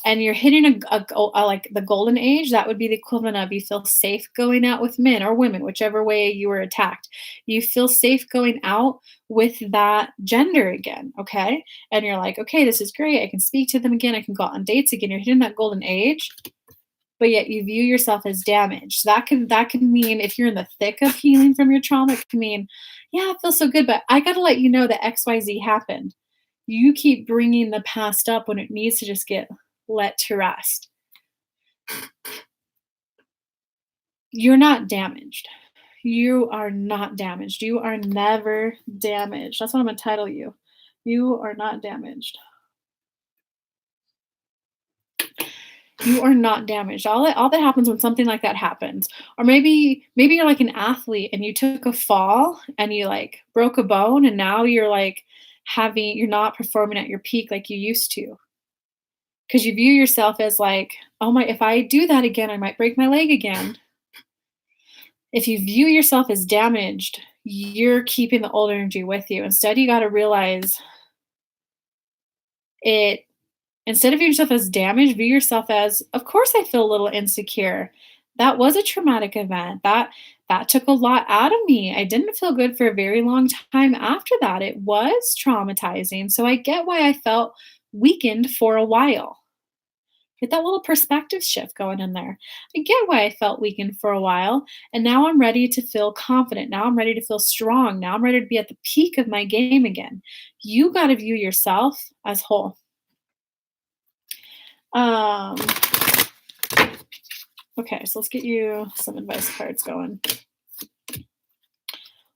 S1: and you're hitting like the golden age, that would be the equivalent of you feel safe going out with men or women, whichever way you were attacked. You feel safe going out with that gender again, okay? And you're like, okay, this is great. I can speak to them again. I can go out on dates again. You're hitting that golden age, but yet you view yourself as damaged. That can mean if you're in the thick of healing from your trauma, it can mean, yeah, it feels so good, but I got to let you know that XYZ happened. You keep bringing the past up when it needs to just get let to rest. You're not damaged. You are not damaged. You are never damaged. That's what I'm going to title you. You are not damaged. You are not damaged. All that happens when something like that happens, or maybe you're like an athlete and you took a fall and you like broke a bone, and now you're like you're not performing at your peak like you used to, because you view yourself as like, oh my, if I do that again, I might break my leg again. If you view yourself as damaged, you're keeping the old energy with you. Instead, you got to realize it. Instead of viewing yourself as damaged, view yourself as, of course, I feel a little insecure. That was a traumatic event. That took a lot out of me. I didn't feel good for a very long time after that. It was traumatizing. So I get why I felt weakened for a while. Get that little perspective shift going in there. I get why I felt weakened for a while. And now I'm ready to feel confident. Now I'm ready to feel strong. Now I'm ready to be at the peak of my game again. You got to view yourself as whole. Okay, so let's get you some advice cards going.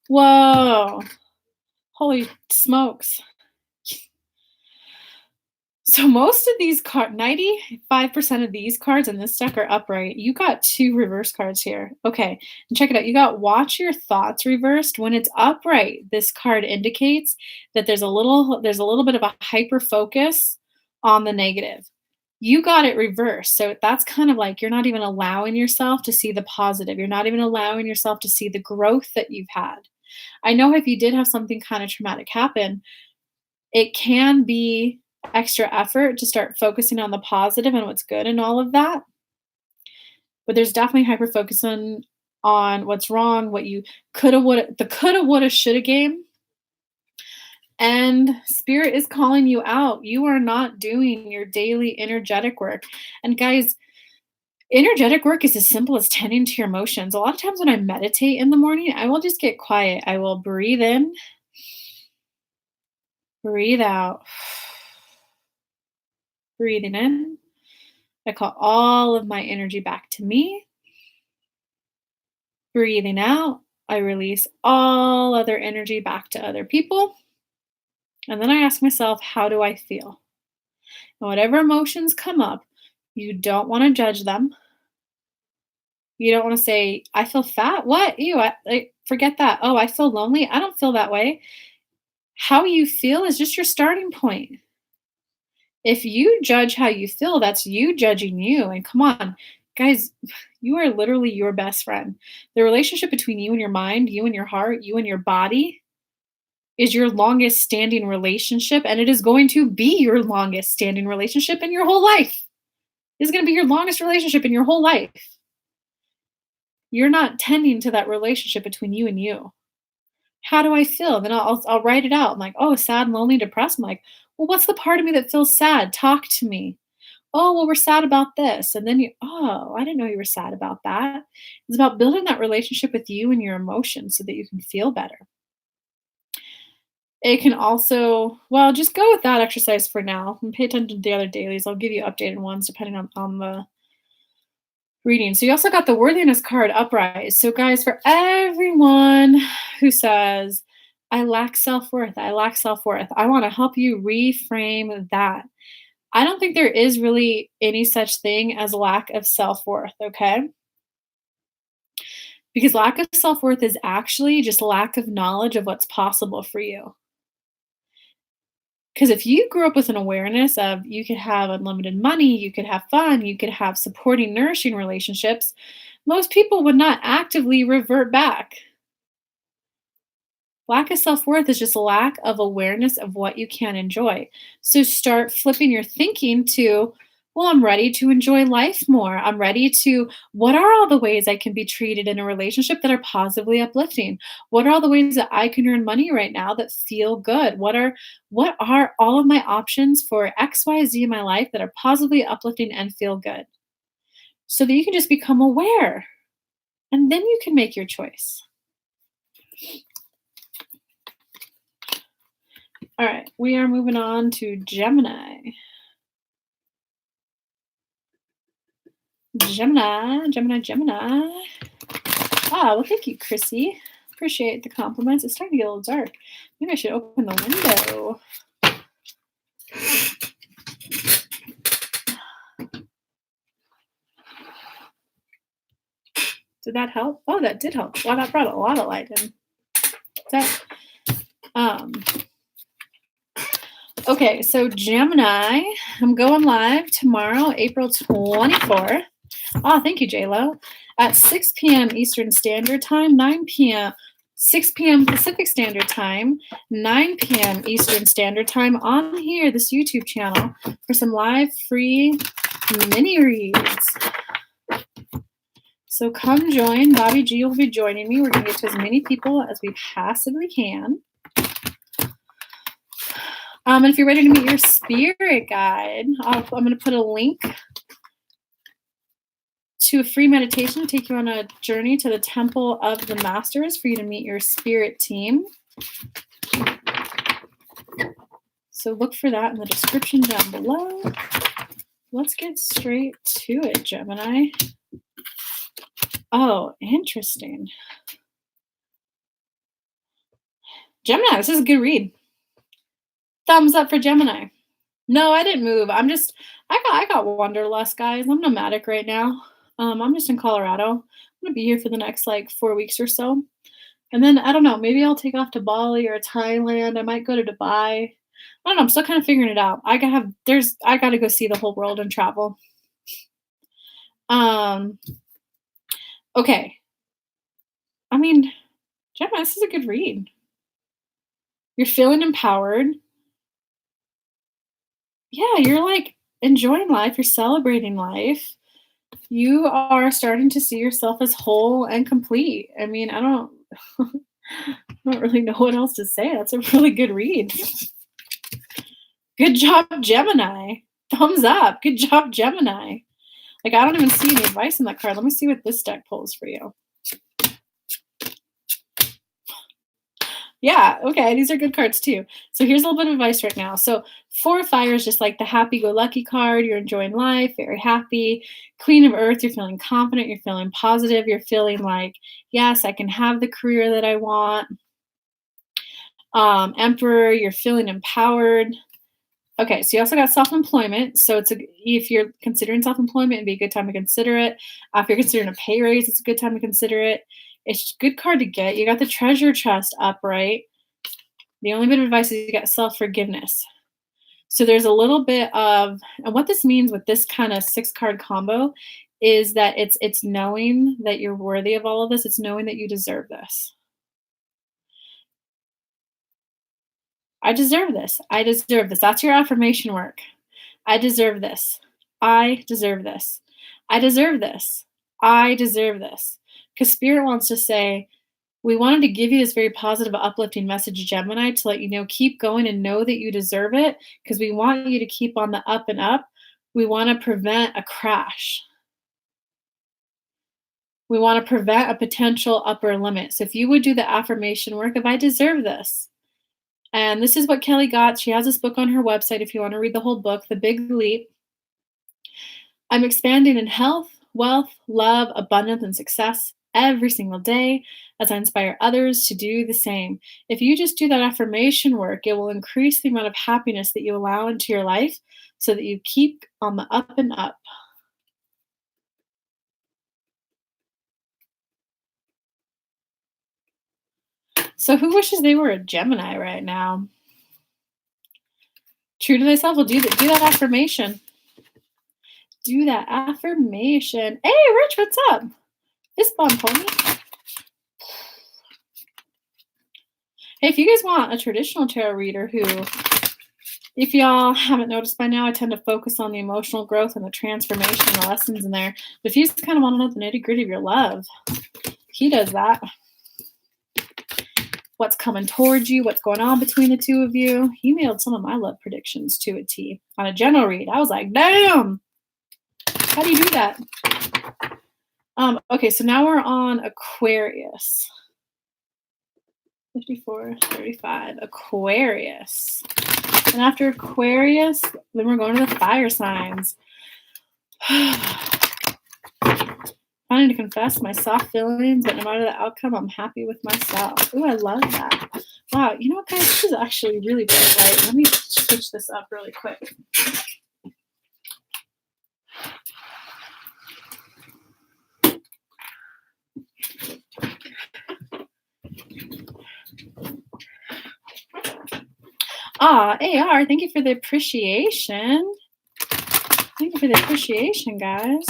S1: Whoa. Holy smokes. So most of these cards, 95% of these cards in this deck are upright. You got 2 reverse cards here. Okay, and check it out. You got watch your thoughts reversed. When it's upright, this card indicates that there's a little bit of a hyper focus on the negative. You got it reversed. So that's kind of like you're not even allowing yourself to see the positive. You're not even allowing yourself to see the growth that you've had. I know if you did have something kind of traumatic happen, it can be extra effort to start focusing on the positive and what's good and all of that. But there's definitely hyper focusing on what's wrong, what you coulda, woulda, shoulda game. And spirit is calling you out. You are not doing your daily energetic work. And guys, energetic work is as simple as tending to your emotions. A lot of times when I meditate in the morning, I will just get quiet. I will breathe in, breathe out, breathing in. I call all of my energy back to me. Breathing out, I release all other energy back to other people. And then I ask myself, how do I feel? And whatever emotions come up, you don't want to judge them. You don't want to say, I feel fat. What? Ew, forget that. Oh, I feel lonely. I don't feel that way. How you feel is just your starting point. If you judge how you feel, that's you judging you. And come on, guys, you are literally your best friend. The relationship between you and your mind, you and your heart, you and your body is your longest standing relationship, and it is going to be your longest standing relationship in your whole life. It's going to be your longest relationship in your whole life. You're not tending to that relationship between you and you. How do I feel? Then I'll write it out. I'm like, oh, sad, lonely, depressed. I'm like, well, what's the part of me that feels sad? Talk to me. Oh, well, we're sad about this. And then I didn't know you were sad about that. It's about building that relationship with you and your emotions so that you can feel better. It can also, well, just go with that exercise for now and pay attention to the other dailies. I'll give you updated ones depending on the reading. So you also got the worthiness card upright. So guys, for everyone who says, I lack self-worth, I want to help you reframe that. I don't think there is really any such thing as lack of self-worth, okay? Because lack of self-worth is actually just lack of knowledge of what's possible for you. Because if you grew up with an awareness of you could have unlimited money, you could have fun, you could have supporting, nourishing relationships, most people would not actively revert back. Lack of self-worth is just lack of awareness of what you can enjoy. So start flipping your thinking to, Well, I'm ready to enjoy life more. I'm ready to, what are all the ways I can be treated in a relationship that are positively uplifting? What are all the ways that I can earn money right now that feel good? What are all of my options for XYZ in my life that are positively uplifting and feel good? So that you can just become aware and then you can make your choice. All right, we are moving on to Gemini. Gemini. Ah, well, thank you, Chrissy. Appreciate the compliments. It's starting to get a little dark. Maybe I should open the window. Did that help? Oh, that did help. Wow, that brought a lot of light in. Okay, so Gemini, I'm going live tomorrow, April 24th. Oh, thank you, JLo. At 6 p.m. Eastern Standard Time, 6 p.m. Pacific Standard Time, 9 p.m. Eastern Standard Time on here, this YouTube channel, for some live free mini reads. So come join. Bobby G will be joining me. We're going to get to as many people as we possibly can. And if you're ready to meet your spirit guide, I'm going to put a link to a free meditation to take you on a journey to the Temple of the Masters for you to meet your spirit team. So look for that in the description down below. Let's get straight to it, Gemini. Oh, interesting. Gemini, this is a good read. Thumbs up for Gemini. No, I didn't move. I got wanderlust, guys. I'm nomadic right now. I'm just in Colorado. I'm gonna be here for the next like 4 weeks or so. And then I don't know, maybe I'll take off to Bali or Thailand. I might go to Dubai. I don't know, I'm still kind of figuring it out. I gotta go see the whole world and travel. Okay. I mean, Gemini, this is a good read. You're feeling empowered. Yeah, you're like enjoying life. You're celebrating life. You are starting to see yourself as whole and complete. I mean, I don't really know what else to say. That's a really good read. Good job, Gemini. Thumbs up. Good job, Gemini. Like, I don't even see any advice in that card. Let me see what this deck pulls for you. Yeah, okay, these are good cards too. So here's a little bit of advice right now. So 4 of Fire is just like the happy-go-lucky card. You're enjoying life, very happy. Queen of Earth, you're feeling confident, you're feeling positive, you're feeling like, yes, I can have the career that I want. Emperor, you're feeling empowered. Okay, so you also got self-employment. So if you're considering self-employment, it'd be a good time to consider it. If you're considering a pay raise, it's a good time to consider it. It's a good card to get. You got the treasure chest upright. The only bit of advice is you got self-forgiveness. So there's a little bit of, and what this means with this kind of 6-card combo is that it's knowing that you're worthy of all of this. It's knowing that you deserve this. I deserve this. I deserve this. That's your affirmation work. I deserve this. I deserve this. I deserve this. I deserve this. Because Spirit wants to say, we wanted to give you this very positive, uplifting message, Gemini, to let you know, keep going and know that you deserve it, because we want you to keep on the up and up. We want to prevent a crash. We want to prevent a potential upper limit. So if you would do the affirmation work of, I deserve this. And this is what Kelly got. She has this book on her website if you want to read the whole book, The Big Leap. I'm expanding in health, wealth, love, abundance, and success every single day as I inspire others to do the same. If you just do that affirmation work, it will increase the amount of happiness that you allow into your life so that you keep on the up and up. So who wishes they were a Gemini right now? True to thyself, will do that affirmation. Do that affirmation. Hey, Rich, what's up? This bomb pony. Hey, if you guys want a traditional tarot reader who If y'all haven't noticed by now, I tend to focus on the emotional growth and the transformation and the lessons in there. But if you just kind of want to know the nitty-gritty of your love, he does that. What's coming towards you, what's going on between the two of you. He nailed some of my love predictions to a T on a general read. I was like, damn, how do you do that? Okay, so now we're on Aquarius. 54, 35, Aquarius. And after Aquarius, then we're going to the fire signs. I need to confess my soft feelings, but no matter the outcome, I'm happy with myself. Ooh, I love that. Wow, you know what, guys? This is actually really bright light. Let me switch this up really quick. AR, thank you for the appreciation. Thank you for the appreciation, guys.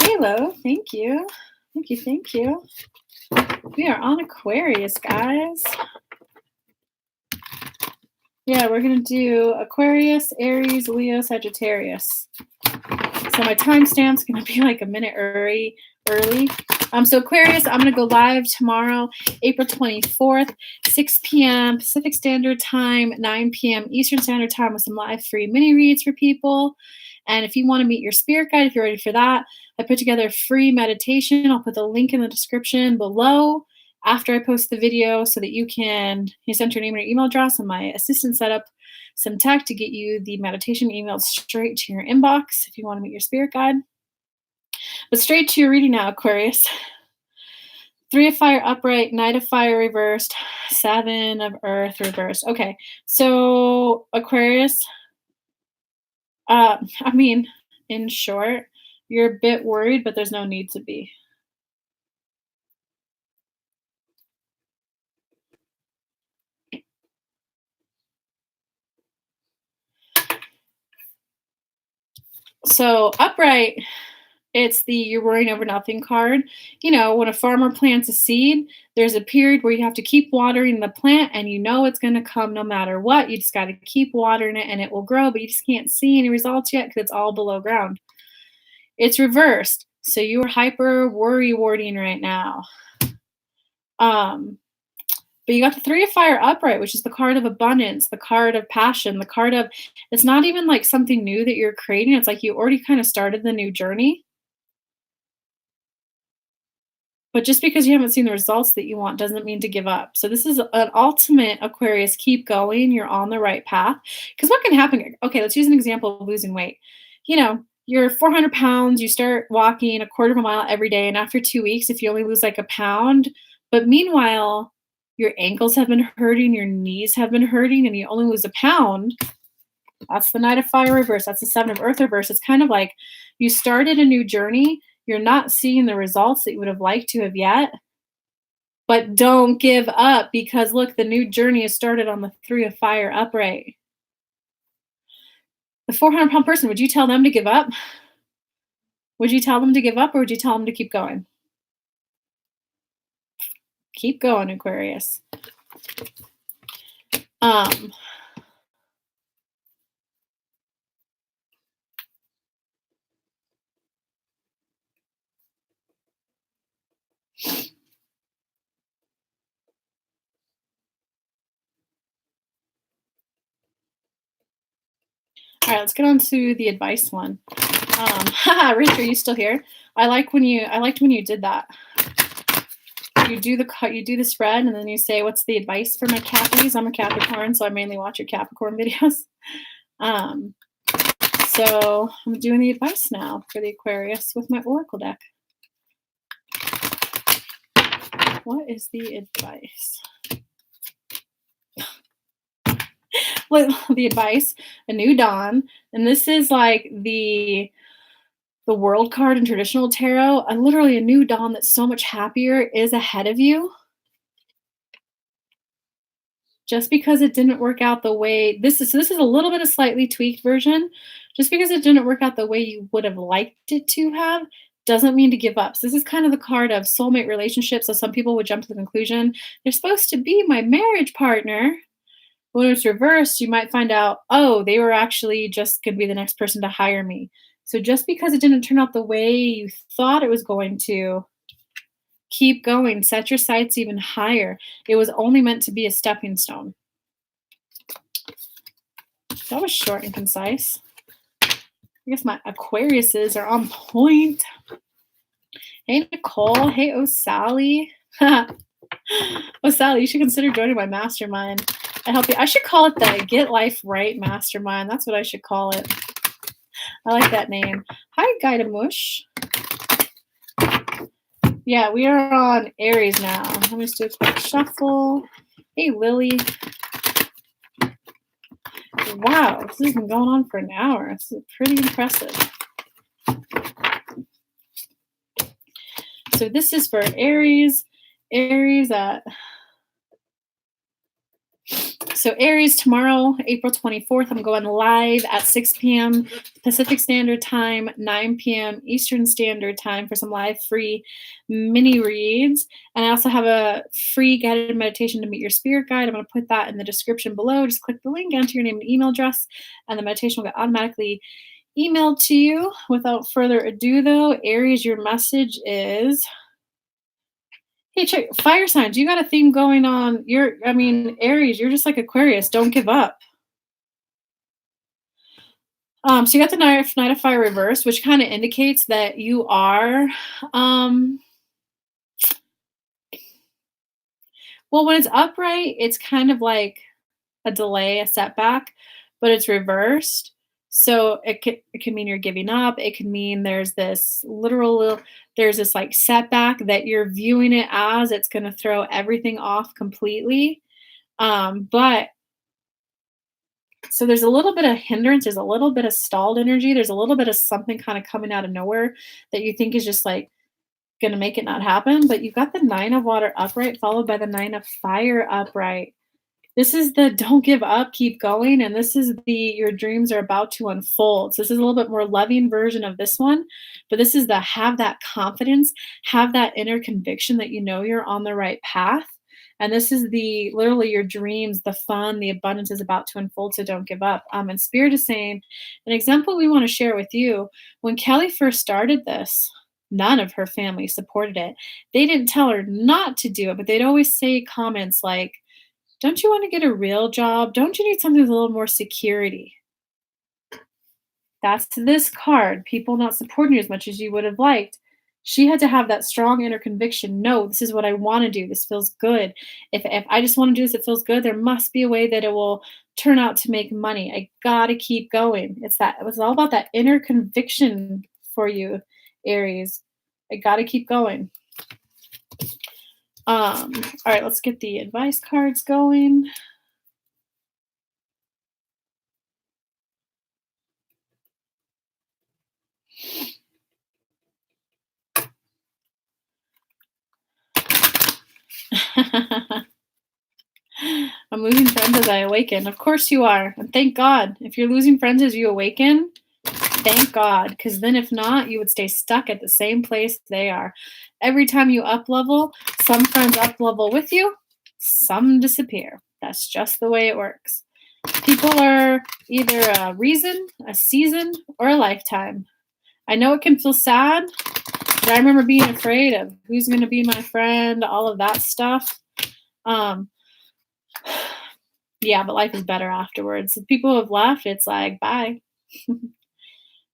S1: J-Lo, thank you. Thank you, thank you. We are on Aquarius, guys. Yeah, we're going to do Aquarius, Aries, Leo, Sagittarius. So my timestamp's going to be like a minute early. So Aquarius, I'm going to go live tomorrow, April 24th, 6 p.m. Pacific Standard Time, 9 p.m. Eastern Standard Time with some live free mini reads for people. And if you want to meet your spirit guide, if you're ready for that, I put together a free meditation. I'll put the link in the description below after I post the video so that you can enter your name and your email address, and my assistant set up some tech to get you the meditation emailed straight to your inbox if you want to meet your spirit guide. But straight to your reading now, Aquarius. 3 of Fire upright, Knight of Fire reversed, 7 of Earth reversed. Okay, so Aquarius, in short, you're a bit worried, but there's no need to be. So upright, it's the you're worrying over nothing card. You know, when a farmer plants a seed, there's a period where you have to keep watering the plant, and you know it's going to come no matter what. You just got to keep watering it and it will grow, but you just can't see any results yet because it's all below ground. It's reversed. So you are hyper worry-warding right now. But you got the 3 of Fire upright, which is the card of abundance, the card of passion, the card of, it's not even like something new that you're creating. It's like you already kind of started the new journey. But just because you haven't seen the results that you want doesn't mean to give up. So this is an ultimate Aquarius, keep going. You're on the right path. Because what can happen? Okay, let's use an example of losing weight. You know, you're 400 pounds, you start walking a quarter of a mile every day. And after 2 weeks, if you only lose like a pound, but meanwhile, your ankles have been hurting, your knees have been hurting, and you only lose a pound, that's the Knight of Fire reverse. That's the 7 of Earth reverse. It's kind of like you started a new journey. You're not seeing the results that you would have liked to have yet, but don't give up because look, the new journey is started on the 3 of Fire upright. The 400-pound person, would you tell them to give up? Would you tell them to give up, or would you tell them to keep going? Keep going, Aquarius. All right, let's get on to the advice one. Rich, are you still here? I liked when you did that. You do the spread, and then you say, "What's the advice for my Cappies?" I'm a Capricorn, so I mainly watch your Capricorn videos. So I'm doing the advice now for the Aquarius with my Oracle deck. What is the advice? The advice, a new dawn, and this is like the world card in traditional tarot, literally a new dawn that's so much happier is ahead of you. Just because it didn't work out the way this is a little bit of slightly tweaked version. Just because it didn't work out the way you would have liked it to have doesn't mean to give up. So this is kind of the card of soulmate relationships. So some people would jump to the conclusion, they're supposed to be my marriage partner. When it's reversed, you might find out, oh, they were actually just going to be the next person to hire me. So just because it didn't turn out the way you thought it was going to, keep going. Set your sights even higher. It was only meant to be a stepping stone. That was short and concise. I guess my Aquariuses are on point. Hey, Nicole. Hey, Sally. Sally, you should consider joining my mastermind. I help you. I should call it the Get Life Right Mastermind. That's what I should call it. I like that name. Hi, Guida Mush. Yeah, we are on Aries now. Let me just do a quick shuffle. Hey, Lily. Wow, this has been going on for an hour. This is pretty impressive. So this is for Aries. So Aries, tomorrow, April 24th, I'm going live at 6 p.m. Pacific Standard Time, 9 p.m. Eastern Standard Time for some live free mini reads. And I also have a free guided meditation to meet your spirit guide. I'm going to put that in the description below. Just click the link, enter your name and email address, and the meditation will get automatically emailed to you. Without further ado, though, Aries, your message is... Hey, check fire signs. You got a theme going on. Aries, you're just like Aquarius. Don't give up. So you got the Knight of Fire reverse, which kind of indicates that you are, well, when it's upright, it's kind of like a delay, a setback, but it's reversed. So it can mean you're giving up. It can mean there's this like setback that you're viewing it as it's going to throw everything off completely. But so there's a little bit of hindrance. There's a little bit of stalled energy. There's a little bit of something kind of coming out of nowhere that you think is just like going to make it not happen. But you've got the 9 of Water upright followed by the 9 of Fire upright. This is the don't give up, keep going. And this is the your dreams are about to unfold. So this is a little bit more loving version of this one. But this is the have that confidence, have that inner conviction that you know you're on the right path. And this is the literally your dreams, the fun, the abundance is about to unfold. So don't give up. And Spirit is saying an example we want to share with you. When Kelly first started this, none of her family supported it. They didn't tell her not to do it, but they'd always say comments like, don't you want to get a real job? Don't you need something with a little more security? That's this card. People not supporting you as much as you would have liked. She had to have that strong inner conviction. No, this is what I want to do. This feels good. If I just want to do this, it feels good. There must be a way that it will turn out to make money. I gotta keep going. It was all about that inner conviction for you, Aries. I gotta keep going. All right, let's get the advice cards going. I'm losing friends as I awaken. Of course you are. And thank God. If you're losing friends as you awaken, thank God. Because then if not, you would stay stuck at the same place they are. Every time you up level, some friends up level with you, some disappear. That's just the way it works. People are either a reason, a season, or a lifetime. I know it can feel sad, but I remember being afraid of who's going to be my friend, all of that stuff. Yeah, but life is better afterwards. The people who have left, it's like, bye.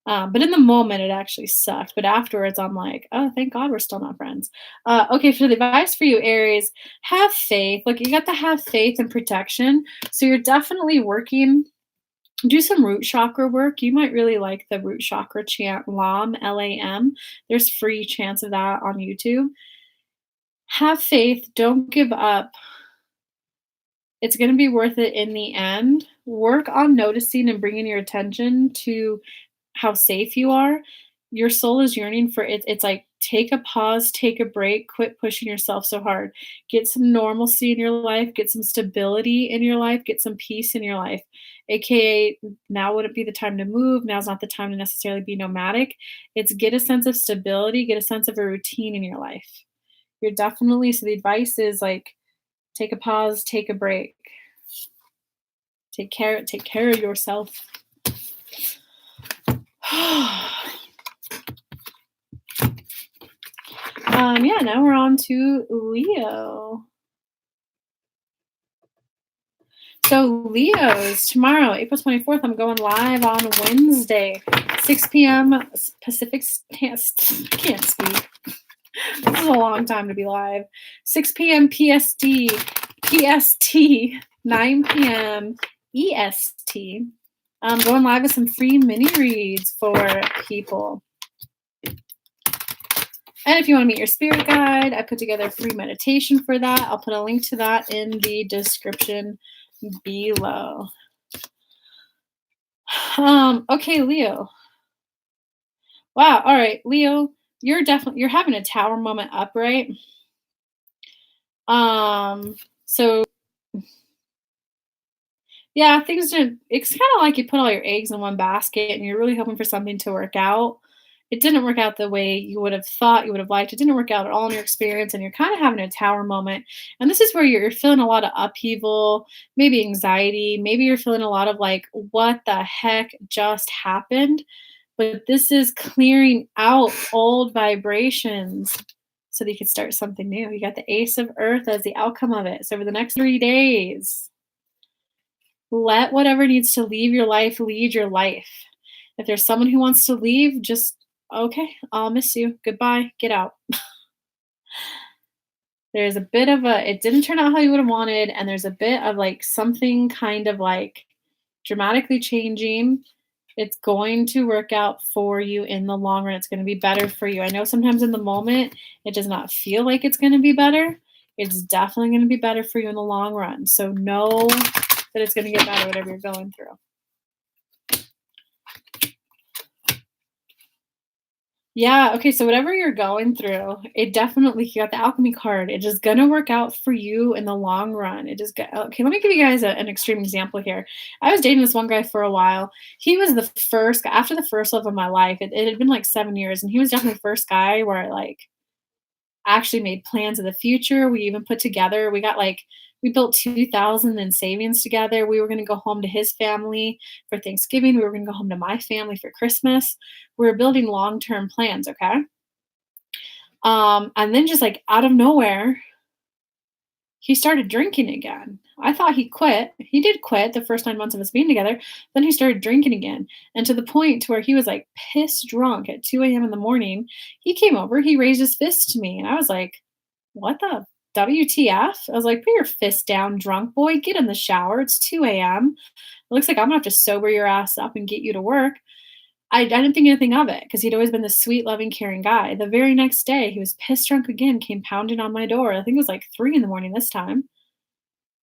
S1: But in the moment, it actually sucked. But afterwards, I'm like, oh, thank God we're still not friends. Okay, so the advice for you, Aries, have faith. Look, you got to have faith and protection. So you're definitely working. Do some root chakra work. You might really like the root chakra chant, LAM, L-A-M. There's free chants of that on YouTube. Have faith. Don't give up. It's going to be worth it in the end. Work on noticing and bringing your attention to how safe you are. Your soul is yearning for it. It's like, take a pause, take a break, quit pushing yourself so hard. Get some normalcy in your life, get some stability in your life, get some peace in your life. AKA, now wouldn't be the time to move. Now's not the time to necessarily be nomadic. It's get a sense of stability, get a sense of a routine in your life. You're definitely, so the advice is like, take a pause, take a break. Take care of yourself. Yeah, now we're on to Leo. So Leos, tomorrow, April 24th, I'm going live on Wednesday, 6 p.m. Pacific can't speak. This is a long time to be live. 6 p.m. PST, 9 p.m. EST. I'm going live with some free mini reads for people. And if you want to meet your spirit guide, I put together a free meditation for that. I'll put a link to that in the description below. Okay, Leo. Wow. All right, Leo, you're having a tower moment up, right? So yeah, it's kind of like you put all your eggs in one basket and you're really hoping for something to work out. It didn't work out the way you would have thought, you would have liked. It didn't work out at all in your experience, and you're kind of having a tower moment. And this is where you're feeling a lot of upheaval, maybe anxiety, maybe you're feeling a lot of like, what the heck just happened? But this is clearing out old vibrations so that you can start something new. You got the Ace of Earth as the outcome of it. So over the next 3 days, let whatever needs to leave your life lead your life. If there's someone who wants to leave, just, okay, I'll miss you. Goodbye. Get out. There's a bit of it didn't turn out how you would have wanted. And there's a bit of like something kind of like dramatically changing. It's going to work out for you in the long run. It's going to be better for you. I know sometimes in the moment, it does not feel like it's going to be better. It's definitely going to be better for you in the long run. So know that it's going to get better, whatever you're going through. Yeah, okay, so whatever you're going through, it definitely, you got the alchemy card. It is gonna work out for you in the long run. Okay, let me give you guys an extreme example here. I was dating this one guy for a while. He was the first guy, after the first love of my life. It had been like 7 years, and he was definitely the first guy where I like actually made plans of the future. We even put together, we built 2,000 in savings together. We were going to go home to his family for Thanksgiving. We were going to go home to my family for Christmas. We were building long-term plans. Okay. And then just like out of nowhere, he started drinking again. I thought he quit. He did quit the first 9 months of us being together. Then he started drinking again. And to the point to where he was like piss drunk at 2 a.m. in the morning. He came over, he raised his fist to me. And I was like, what the WTF? I was like, put your fist down, drunk boy. Get in the shower. It's 2 a.m. It looks like I'm gonna have to sober your ass up and get you to work. I didn't think anything of it because he'd always been this sweet, loving, caring guy. The very next day, he was pissed drunk again, came pounding on my door. I think it was like 3 in the morning this time.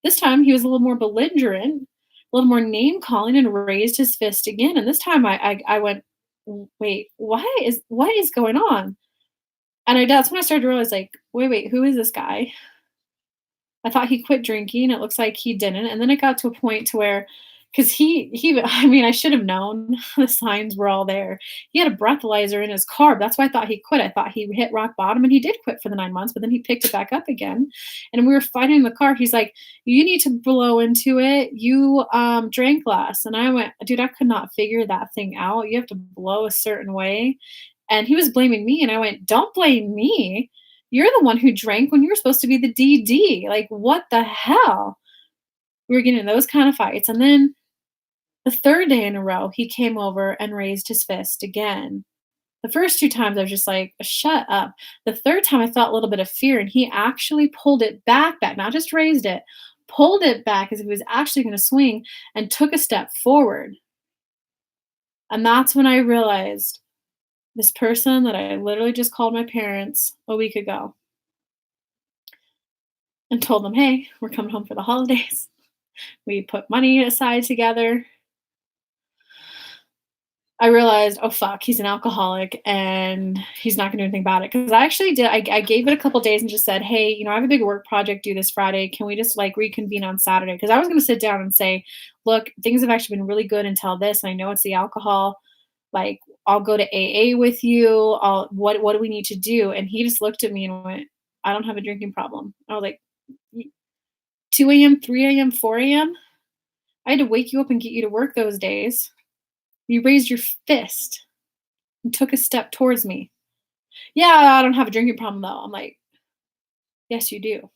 S1: This time, he was a little more belligerent, a little more name calling, and raised his fist again. And this time, I went, wait, what is going on? And that's when I started to realize, like, wait, who is this guy? I thought he quit drinking. It looks like he didn't. And then it got to a point to where, because I mean, I should have known the signs were all there. He had a breathalyzer in his car. That's why I thought he quit. I thought he hit rock bottom, and he did quit for the 9 months, but then he picked it back up again. And we were fighting in the car. He's like, you need to blow into it. You drank less. And I went, dude, I could not figure that thing out. You have to blow a certain way. And he was blaming me. And I went, don't blame me. You're the one who drank when you were supposed to be the DD. Like, what the hell? We were getting in those kind of fights. And then the third day in a row, he came over and raised his fist again. The first 2 times, I was just like, shut up. The third time, I felt a little bit of fear, and he actually pulled it back, not just raised it, pulled it back as if he was actually going to swing, and took a step forward. And that's when I realized this person that I literally just called my parents a week ago and told them, hey, we're coming home for the holidays. We put money aside together. I realized, oh fuck, he's an alcoholic and he's not gonna do anything about it. Cause I actually did, I gave it a couple days and just said, hey, I have a big work project due this Friday. Can we just like reconvene on Saturday? Cause I was gonna sit down and say, look, things have actually been really good until this. And I know it's the alcohol. Like, I'll go to AA with you. What do we need to do? And he just looked at me and went, I don't have a drinking problem. I was like, 2 a.m., 3 a.m., 4 a.m. I had to wake you up and get you to work those days. You raised your fist and took a step towards me. Yeah, I don't have a drinking problem though. I'm like, yes, you do.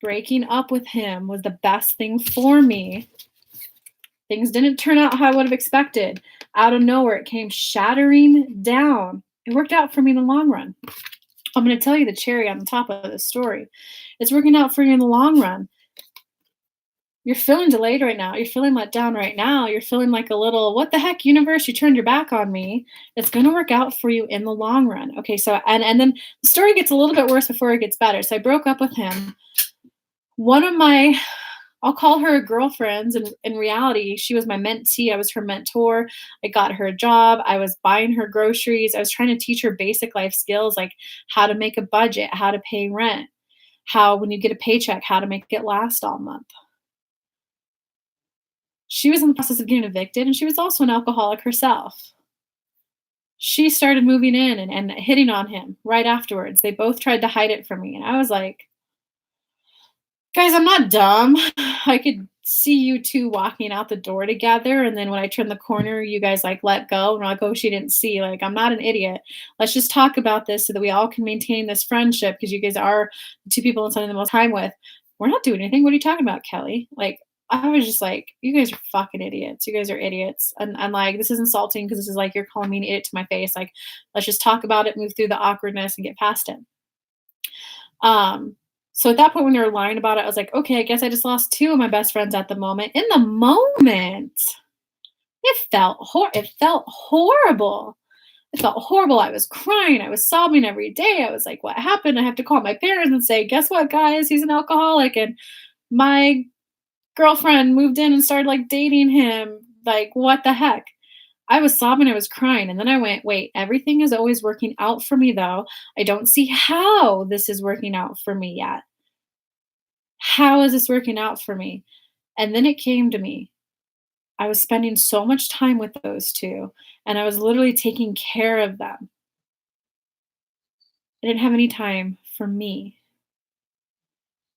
S1: Breaking up with him was the best thing for me. Things didn't turn out how I would have expected. Out of nowhere, it came shattering down. It worked out for me in the long run. I'm going to tell you the cherry on the top of this story. It's working out for you in the long run. You're feeling delayed right now. You're feeling let down right now. You're feeling like a little, what the heck, universe, you turned your back on me. It's going to work out for you in the long run. Okay, so, and then the story gets a little bit worse before it gets better. So I broke up with him. One of my, I'll call her girlfriends, and in reality, she was my mentee. I was her mentor. I got her a job. I was buying her groceries. I was trying to teach her basic life skills, like how to make a budget, how to pay rent, how, when you get a paycheck, how to make it last all month. She was in the process of getting evicted, and she was also an alcoholic herself. She started moving in and hitting on him right afterwards. They both tried to hide it from me. And I was like, guys, I'm not dumb. I could see you two walking out the door together. And then when I turned the corner, you guys like let go. And we're like, oh, she didn't see. Like, I'm not an idiot. Let's just talk about this so that we all can maintain this friendship, because you guys are two people I'm spending the most time with. We're not doing anything. What are you talking about, Kelly? Like, I was just like, you guys are fucking idiots. You guys are idiots. And I'm like, this is insulting because this is like, you're calling me an idiot to my face. Like, let's just talk about it, move through the awkwardness and get past it. So at that point when they were lying about it, I was like, okay, I guess I just lost two of my best friends at the moment. In the moment, it felt horrible. It felt horrible. I was crying. I was sobbing every day. I was like, what happened? I have to call my parents and say, guess what, guys? He's an alcoholic. And my girlfriend moved in and started like dating him. Like, what the heck? I was sobbing, I was crying. And then I went, wait, everything is always working out for me though. I don't see how this is working out for me yet. How is this working out for me? And then it came to me. I was spending so much time with those two, and I was literally taking care of them. I didn't have any time for me.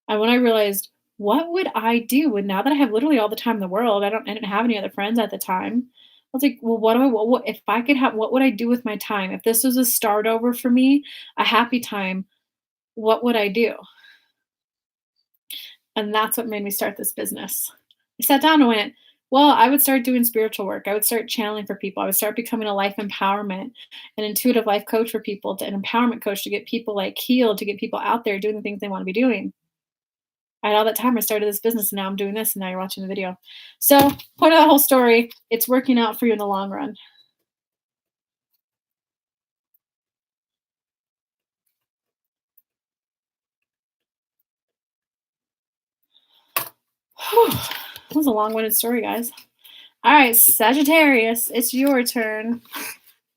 S1: And when I realized, what would I do when, now that I have literally all the time in the world, I didn't have any other friends at the time. I was like, well, what if I could have, what would I do with my time? If this was a start over for me, a happy time, what would I do? And that's what made me start this business. I sat down and went, well, I would start doing spiritual work. I would start channeling for people. I would start becoming a life empowerment, an intuitive life coach for people, an empowerment coach to get people like healed, to get people out there doing the things they want to be doing. I had all that time. I started this business, and now I'm doing this, and now you're watching the video. So, point of the whole story, it's working out for you in the long run. Whew. That was a long-winded story, guys. All right, Sagittarius, it's your turn.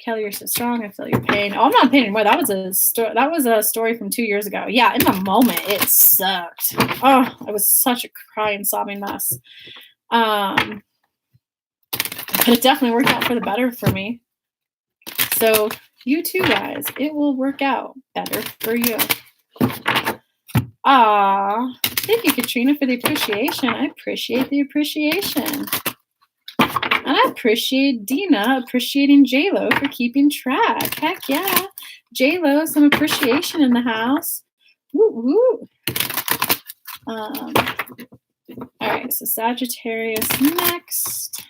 S1: Kelly, you're so strong. I feel your pain. Oh, I'm not in pain anymore. That was a story from 2 years ago. Yeah, in the moment, it sucked. Oh, I was such a crying, sobbing mess. But it definitely worked out for the better for me. So you too, guys. It will work out better for you. Thank you, Katrina, for the appreciation. I appreciate the appreciation. And I appreciate Dina appreciating J-Lo for keeping track. Heck yeah. J-Lo, some appreciation in the house. Woo woo. All right, so Sagittarius next.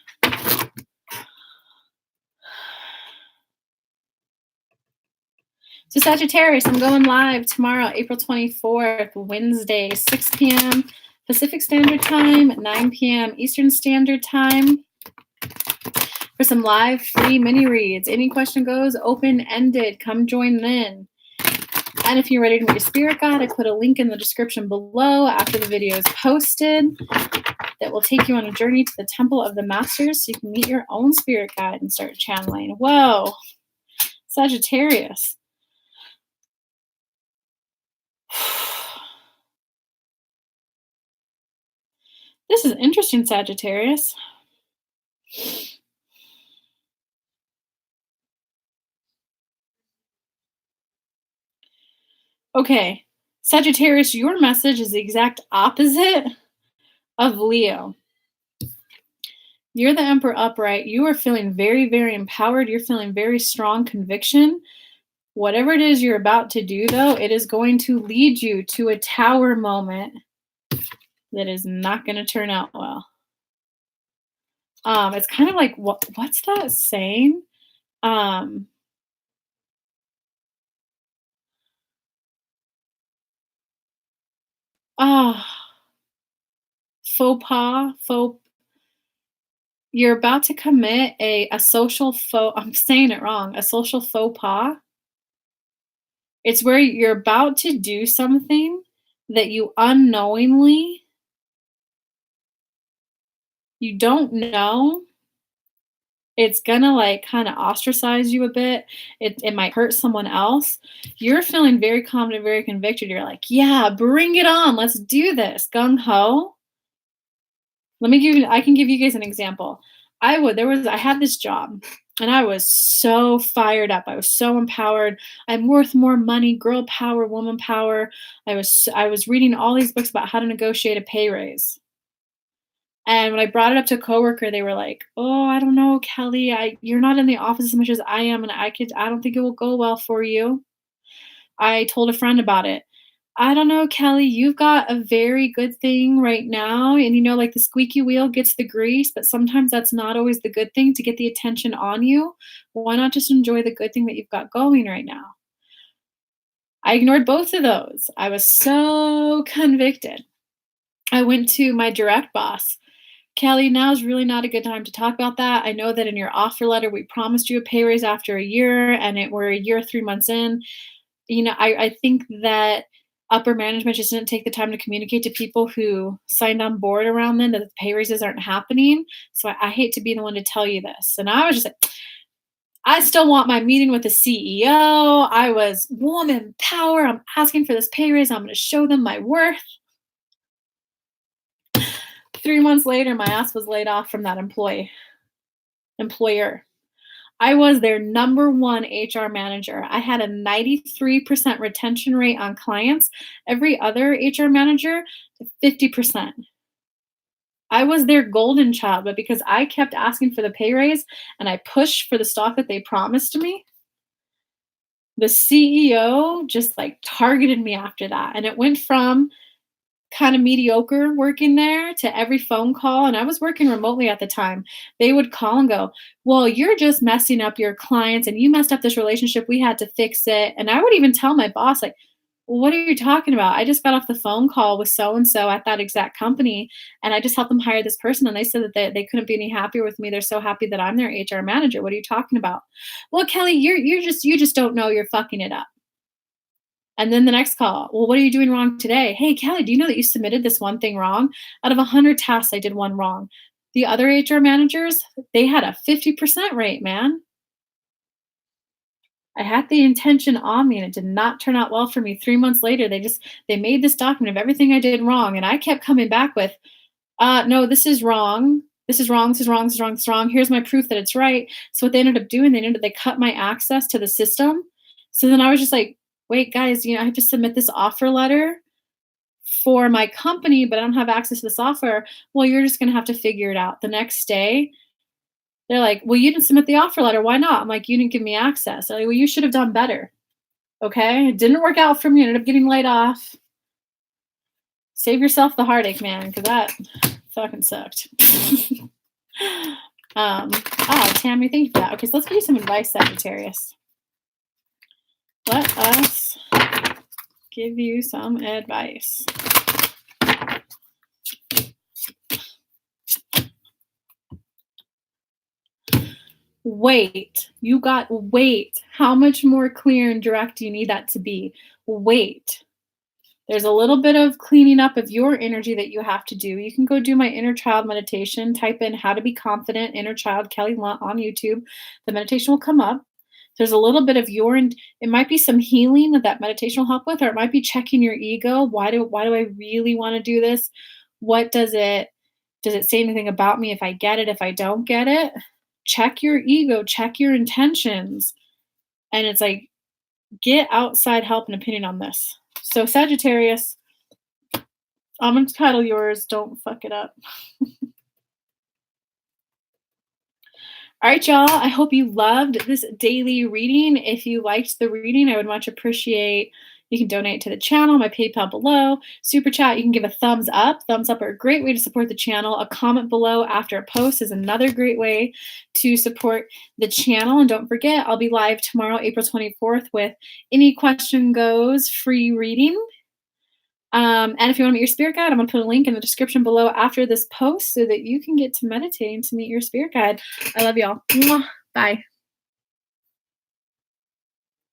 S1: So Sagittarius, I'm going live tomorrow, April 24th, Wednesday, 6 p.m. Pacific Standard Time, 9 p.m. Eastern Standard Time, for some live free mini reads. Any question goes open-ended. Come join in. And if you're ready to meet your spirit guide, I put a link in the description below after the video is posted. that will take you on a journey to the Temple of the Masters so you can meet your own spirit guide and start channeling. Whoa, Sagittarius. This is interesting, Sagittarius. Okay, Sagittarius, your message is the exact opposite of Leo. You're the Emperor upright. You are feeling very, very empowered. You're feeling very strong conviction. Whatever it is you're about to do, though, it is going to lead you to a tower moment that is not going to turn out well. It's kind of like, what's that saying? Faux pas, you're about to commit a social I'm saying it wrong, a social faux pas. It's where you're about to do something that you unknowingly, you don't know. It's gonna like kind of ostracize you a bit. It might hurt someone else. You're feeling very confident, very convicted. You're like, yeah, bring it on. Let's do this. Gung ho. I can give you guys an example. I had this job and I was so fired up. I was so empowered. I'm worth more money, girl power, woman power. I was reading all these books about how to negotiate a pay raise. And when I brought it up to a coworker, they were like, "Oh, I don't know, Kelly. You're not in the office as much as I am, and I don't think it will go well for you." I told a friend about it. "I don't know, Kelly. You've got a very good thing right now, and like the squeaky wheel gets the grease, but sometimes that's not always the good thing to get the attention on you. Why not just enjoy the good thing that you've got going right now?" I ignored both of those. I was so convicted. I went to my direct boss. "Kelly, now is really not a good time to talk about that. I know that in your offer letter, we promised you a pay raise after a year, and we're a year, 3 months in. I think that upper management just didn't take the time to communicate to people who signed on board around then that the pay raises aren't happening. So I hate to be the one to tell you this." And I was just like, I still want my meeting with the CEO. I was woman power. I'm asking for this pay raise. I'm going to show them my worth. 3 months later, my ass was laid off from that employer. I was their number one HR manager. I had a 93% retention rate on clients. Every other HR manager, 50%. I was their golden child, but because I kept asking for the pay raise and I pushed for the stock that they promised me, the CEO just like targeted me after that. And it went from kind of mediocre working there to every phone call, and I was working remotely at the time. They would call and go, "Well, you're just messing up your clients and you messed up this relationship. We had to fix it." And I would even tell my boss, like, "Well, what are you talking about? I just got off the phone call with so-and-so at that exact company, and I just helped them hire this person, and they said that they couldn't be any happier with me. They're so happy that I'm their HR manager. What are you talking about?" "Well, Kelly, you just don't know you're fucking it up." And then the next call, "Well, what are you doing wrong today?" "Hey, Kelly, do you know that you submitted this one thing wrong? Out of 100 tasks, I did one wrong." The other HR managers, they had a 50% rate, man. I had the intention on me and it did not turn out well for me. 3 months later, they made this document of everything I did wrong. And I kept coming back with, "No, this is wrong. This is wrong. This is wrong. This is wrong. This is wrong. Here's my proof that it's right." So what they ended up doing, they cut my access to the system. So then I was just like, "Wait, guys, I have to submit this offer letter for my company, but I don't have access to this offer." "Well, you're just going to have to figure it out." The next day, they're like, "Well, you didn't submit the offer letter. Why not?" I'm like, "You didn't give me access." They're like, "Well, you should have done better." Okay. It didn't work out for me. I ended up getting laid off. Save yourself the heartache, man, because that fucking sucked. Tammy, thank you for that. Okay, so let's give you some advice, Sagittarius. Let us give you some advice. Wait. Wait. How much more clear and direct do you need that to be? Wait. There's a little bit of cleaning up of your energy that you have to do. You can go do my inner child meditation. Type in how to be confident, inner child, Kelly Lunt on YouTube. The meditation will come up. There's a little bit of it might be some healing that meditation will help with, or it might be checking your ego. Why do I really want to do this? What does it say anything about me if I get it, if I don't get it? Check your ego, check your intentions. And it's like, get outside help and opinion on this. So Sagittarius, I'm going to title yours, Don't Fuck It Up. All right, y'all. I hope you loved this daily reading. If you liked the reading, I would much appreciate you can donate to the channel, my PayPal below. Super chat, you can give a thumbs up. Thumbs up are a great way to support the channel. A comment below after a post is another great way to support the channel. And don't forget, I'll be live tomorrow, April 24th, with Any Question Goes free reading. And if you want to meet your spirit guide, I'm going to put a link in the description below after this post so that you can get to meditating to meet your spirit guide. I love y'all. Mwah. Bye.